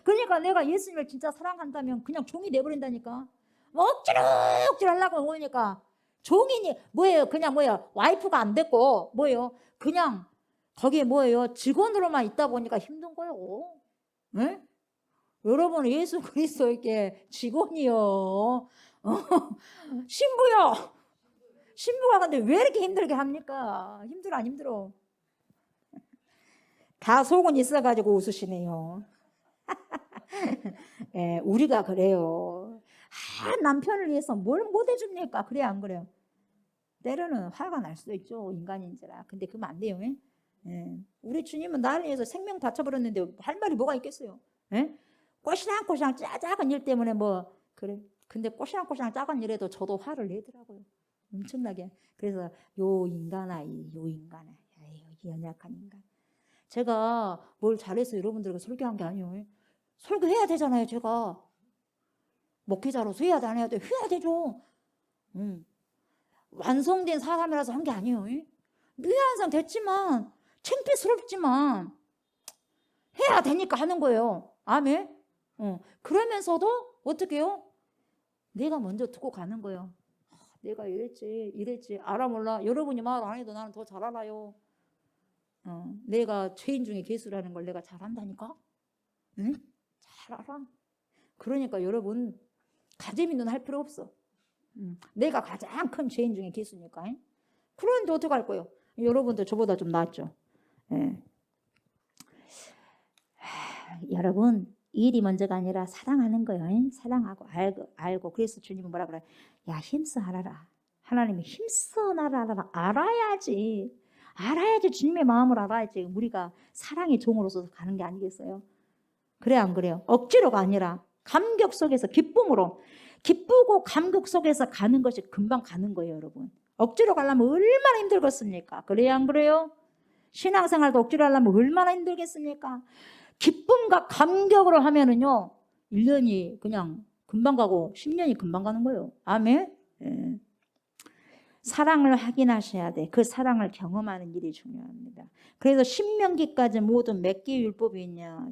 그러니까 내가 예수님을 진짜 사랑한다면 그냥 종이 돼버린다니까. 뭐 억지로 하려고 그러니까 종이니 뭐예요? 그냥 뭐예요? 와이프가 안 됐고 뭐예요? 그냥 거기에 뭐예요? 직원으로만 있다 보니까 힘든 거예요. 네? 여러분 예수 그리스도에게 직원이요. 신부가 근데 왜 이렇게 힘들게 합니까? 힘들어 안 힘들어? 다 속은 있어가지고 웃으시네요. 우리가 그래요. 남편을 위해서 뭘 못 해줍니까? 그래 안 그래요? 때로는 화가 날 수도 있죠. 인간인지라. 근데 그러면 안 돼요. 우리 주님은 나를 위해서 생명 바쳐버렸는데 할 말이 뭐가 있겠어요? 꼬시랑꼬시랑 작은 일 때문에 뭐 그래. 근데 꼬시랑꼬시랑 작은 일에도 저도 화를 내더라고요. 엄청나게. 그래서 요 인간아. 연약한 인간. 제가 뭘 잘해서 여러분들에게 설교한 게 아니에요. 설교해야 되잖아요. 제가 목회자로서 해야 돼 안 해야 돼? 해야 되죠. 완성된 사람이라서 한 게 아니에요. 미완성 됐지만 창피스럽지만 해야 되니까 하는 거예요. 아멘. 그러면서도 어떻게 해요? 내가 먼저 듣고 가는 거예요. 내가 이랬지 알아 몰라. 여러분이 말 안 해도 나는 더 잘 알아요. 내가 죄인 중에 괴수라는 걸 내가 잘 안다니까. 응? 잘 알아. 그러니까 여러분 가재미는 할 필요 없어. 내가 가장 큰 죄인 중에 괴수니까. 그런데 어떡할 거예요? 여러분도 저보다 좀 낫죠. 여러분 일이 먼저가 아니라 사랑하는 거예요. 사랑하고 알고 그래서 주님은 뭐라 그래요? 야 힘써 하라라. 하나님이 힘써 나라라. 알아야지 주님의 마음을 알아야지 우리가 사랑의 종으로서 가는 게 아니겠어요? 그래 안 그래요? 억지로가 아니라 감격 속에서 기쁨으로 기쁘고 감격 속에서 가는 것이 금방 가는 거예요. 여러분 억지로 가려면 얼마나 힘들겠습니까? 그래요 안 그래요? 신앙생활도 억지로 하려면 얼마나 힘들겠습니까? 기쁨과 감격으로 하면은요 1년이 그냥 금방 가고 10년이 금방 가는 거예요. 아멘. 사랑을 확인하셔야 돼. 그 사랑을 경험하는 일이 중요합니다. 그래서 신명기까지 모든 몇 개의 율법이 있냐?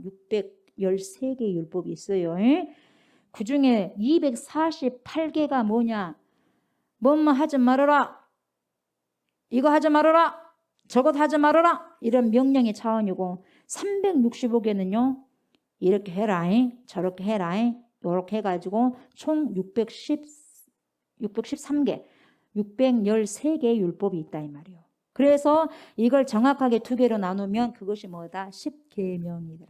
613개의 율법이 있어요. 그 중에 248개가 뭐냐? 뭐뭐 하지 말아라. 이거 하지 말아라. 저것 하지 말아라. 이런 명령의 차원이고 365개는요. 이렇게 해라. 저렇게 해라. 이렇게 해가지고 총 613개. 613개의 율법이 있다 이 말이에요. 그래서 이걸 정확하게 두 개로 나누면 그것이 뭐다? 10계명이더라.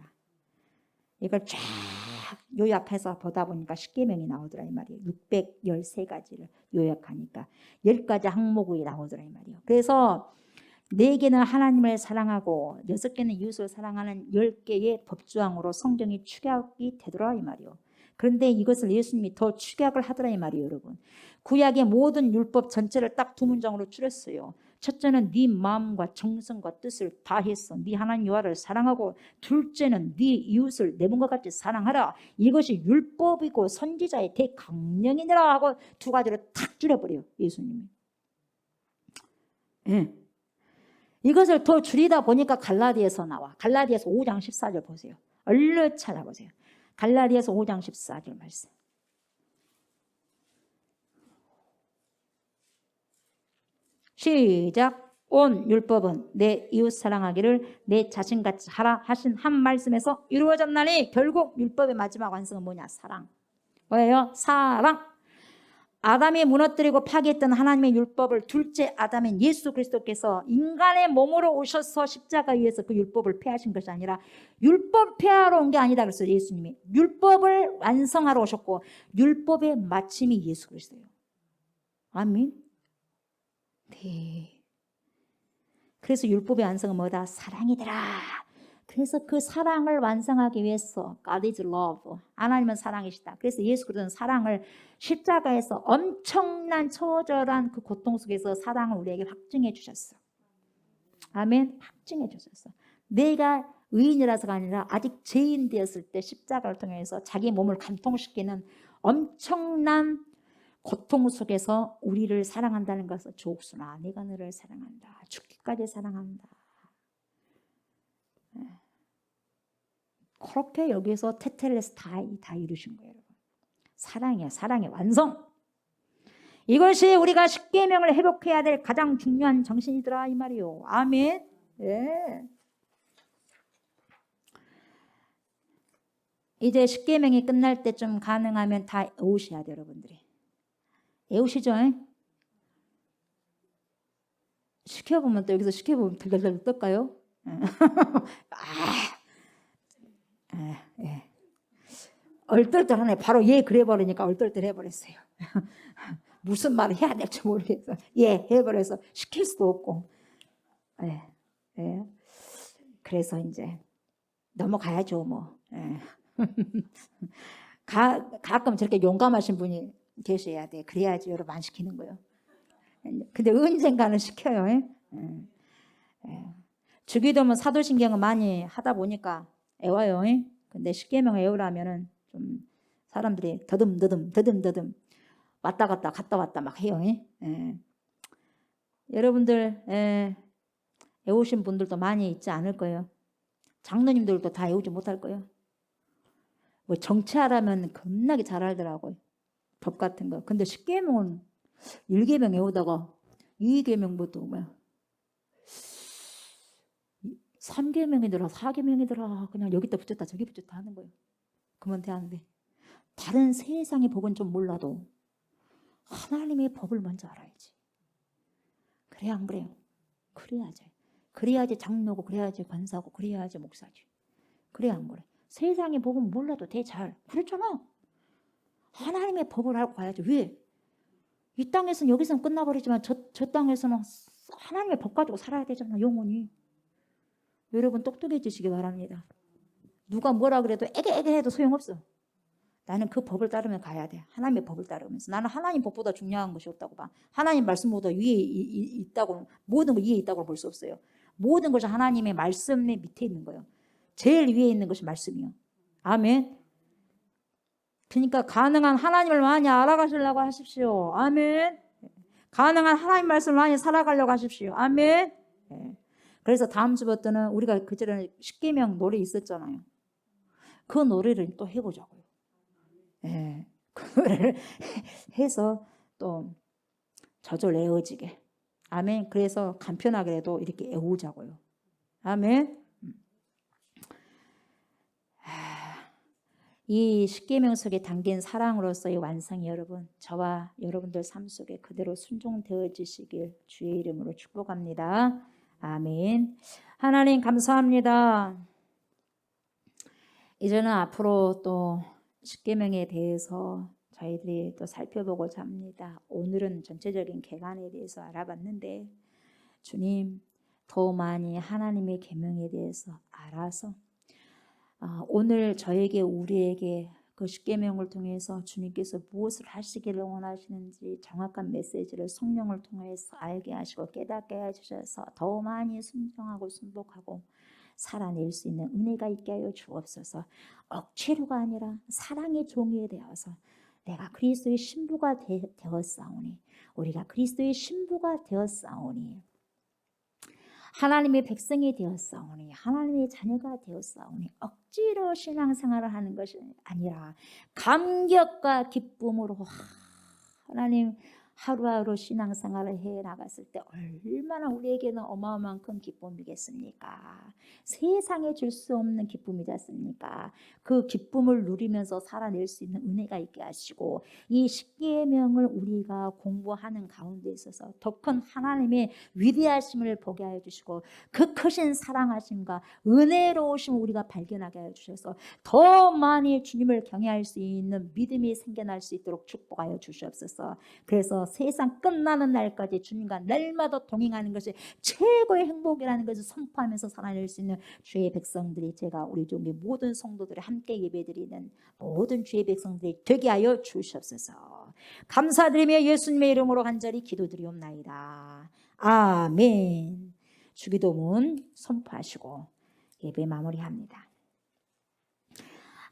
이걸 쫙 요약해서 보다 보니까 10계명이 나오더라 이 말이에요. 613가지를 요약하니까 10가지 항목이 나오더라 이 말이에요. 그래서 4개는 하나님을 사랑하고 6개는 이웃을 사랑하는 10개의 법조항으로 성경이 축약이 되더라 이 말이에요. 그런데 이것을 예수님이 더 축약을 하더라 이 말이에요. 여러분 구약의 모든 율법 전체를 딱 두 문장으로 줄였어요. 첫째는 네 마음과 정성과 뜻을 다해서 네 하나님 여호와를 사랑하고 둘째는 네 이웃을 내 몸과 같이 사랑하라. 이것이 율법이고 선지자의 대강령이니라 하고 두 가지로 탁 줄여버려요. 예수님이. 이것을 더 줄이다 보니까 갈라디아서 나와. 갈라디아서 5장 14절 보세요. 얼른 찾아보세요. 갈라디아서 5장 14절 말씀. 시작. 온 율법은 내 이웃 사랑하기를 내 자신같이 하라 하신 한 말씀에서 이루어졌나니 결국 율법의 마지막 완성은 뭐냐? 사랑. 뭐예요? 사랑. 아담이 무너뜨리고 파괴했던 하나님의 율법을 둘째 아담인 예수 그리스도께서 인간의 몸으로 오셔서 십자가 위에서 그 율법을 폐하신 것이 아니라 율법 폐하러 온 게 아니다 그랬어요. 예수님이 율법을 완성하러 오셨고 율법의 마침이 예수 그리스도예요. 아멘. 네. 그래서 율법의 완성은 뭐다? 사랑이더라. 그래서 그 사랑을 완성하기 위해서 God is love. 하나님은 사랑이시다. 그래서 예수 그리스도는 사랑을 십자가에서 엄청난 처절한 그 고통 속에서 사랑을 우리에게 확증해 주셨어. 아멘. 확증해 주셨어. 내가 의인이라서가 아니라 아직 죄인 되었을 때 십자가를 통해서 자기 몸을 간통시키는 엄청난 고통 속에서 우리를 사랑한다는 것을 족수나 내가 너를 사랑한다. 죽기까지 사랑한다. 그렇게 여기서 테텔레스 다 이루신 거예요. 여러분. 사랑이야. 사랑의 완성. 이것이 우리가 십계명을 회복해야 될 가장 중요한 정신이더라 이 말이요. 아멘. 예. 이제 십계명이 끝날 때쯤 가능하면 다 외우셔야 돼요. 여러분들이. 외우시죠? 시켜보면 또 여기서 시켜보면 들들들 떨까요? 예. 얼떨떨하네. 바로 예 그래버리니까 얼떨떨해버렸어요. 무슨 말을 해야 될지 모르겠어. 예 해버려서 시킬 수도 없고. 예. 그래서 이제 넘어가야죠 뭐. 예. 가끔 저렇게 용감하신 분이 계셔야 돼. 그래야지 여러분 안 시키는 거예요. 근데 언젠가는 시켜요. 주기도문 사도신경은 많이 하다 보니까 애워요. 근데 십계명 외우려면은 좀 사람들이 더듬 왔다 갔다 막 해요. 여러분들 외우신 분들도 많이 있지 않을 거예요. 장로님들도 다 외우지 못할 거예요. 뭐 정치하라면 겁나게 잘 알더라고요. 법 같은 거. 근데 십계명은 1계명 외우다가 2계명부터 뭐야 3계명이더라 4계명이더라 그냥 여기다 붙였다 저기 붙였다 하는 거예요. 그러면 되는데 다른 세상의 법은 좀 몰라도 하나님의 법을 먼저 알아야지. 그래야 안 그래요? 그래야지 장로고 그래야지 권사고 그래야지 목사지. 그래야 안 그래? 세상의 법은 몰라도 돼 잘. 그렇잖아. 하나님의 법을 알고 가야지. 왜? 이 땅에서는 여기서는 끝나버리지만 저 땅에서는 하나님의 법 가지고 살아야 되잖아. 영원히. 여러분 똑똑해지시기 바랍니다. 누가 뭐라 그래도 애게 해도 소용없어. 나는 그 법을 따르면 가야 돼. 하나님의 법을 따르면서. 나는 하나님 법보다 중요한 것이 없다고 봐. 하나님 말씀보다 위에 있다고 모든 거 위에 있다고 볼 수 없어요. 모든 것이 하나님의 말씀의 밑에 있는 거예요. 제일 위에 있는 것이 말씀이요. 아멘. 그러니까 가능한 하나님을 많이 알아가시려고 하십시오. 아멘. 가능한 하나님 말씀을 많이 살아가려고 하십시오. 아멘. 그래서 다음 주부터는 우리가 그전에 십계명 노래 있었잖아요. 그 노래를 또 해보자고요. 그 노래를 해서 또 저절 외워지게. 아멘. 그래서 간편하게라도 이렇게 외우자고요. 아멘. 이 십계명 속에 담긴 사랑으로서의 완성이 여러분 저와 여러분들 삶 속에 그대로 순종되어지시길 주의 이름으로 축복합니다. 아멘. 하나님 감사합니다. 이제는 앞으로 또 십계명에 대해서 저희들이 또 살펴보고자 합니다. 오늘은 전체적인 계관에 대해서 알아봤는데 주님 더 많이 하나님의 계명에 대해서 알아서 오늘 저에게 우리에게 그 십계명을 통해서 주님께서 무엇을 하시기를 원하시는지 정확한 메시지를 성령을 통해서 알게 하시고 깨닫게 해주셔서 더 많이 순종하고 순복하고 살아낼 수 있는 은혜가 있게 하여 주옵소서. 억지로가 아니라 사랑의 종이 되어서 내가 그리스도의 신부가 되었사오니 우리가 그리스도의 신부가 되었사오니 하나님의 백성이 되었사오니 하나님의 자녀가 되었사오니 억지로 신앙생활을 하는 것이 아니라 감격과 기쁨으로 하나님 하루하루 신앙생활을 해 나갔을 때 얼마나 우리에게는 어마어마한 큰 기쁨이겠습니까? 세상에 줄 수 없는 기쁨이지 않습니까? 그 기쁨을 누리면서 살아낼 수 있는 은혜가 있게 하시고 이 십계명을 우리가 공부하는 가운데 있어서 더 큰 하나님의 위대하심을 보게 하여 주시고 그 크신 사랑하심과 은혜로우심을 우리가 발견하게 하여 주셔서 더 많이 주님을 경외할 수 있는 믿음이 생겨날 수 있도록 축복하여 주시옵소서. 그래서 세상 끝나는 날까지 주님과 날마다 동행하는 것이 최고의 행복이라는 것을 선포하면서 살아낼 수 있는 주의 백성들이 제가 우리 종교 모든 성도들이 함께 예배드리는 모든 주의 백성들이 되게 하여 주시옵소서. 감사드리며 예수님의 이름으로 간절히 기도드리옵나이다. 아멘. 주기도문 선포하시고 예배 마무리합니다.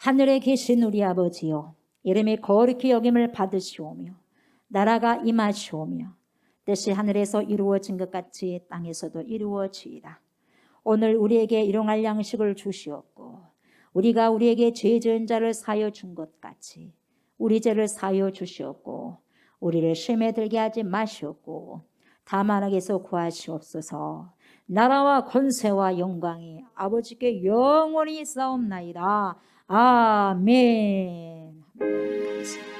하늘에 계신 우리 아버지여, 이름이 거룩히 여김을 받으시오며 나라가 임하시오며 뜻이 하늘에서 이루어진 것 같이 땅에서도 이루어지이다. 오늘 우리에게 일용할 양식을 주시옵고 우리가 우리에게 죄 지은 자를 사하여 준 것 같이 우리 죄를 사하여 주시옵고 우리를 시험에 들게 하지 마시옵고 다만 악에서 구하시옵소서. 나라와 권세와 영광이 아버지께 영원히 있사옵나이다. 아멘. 감사합니다.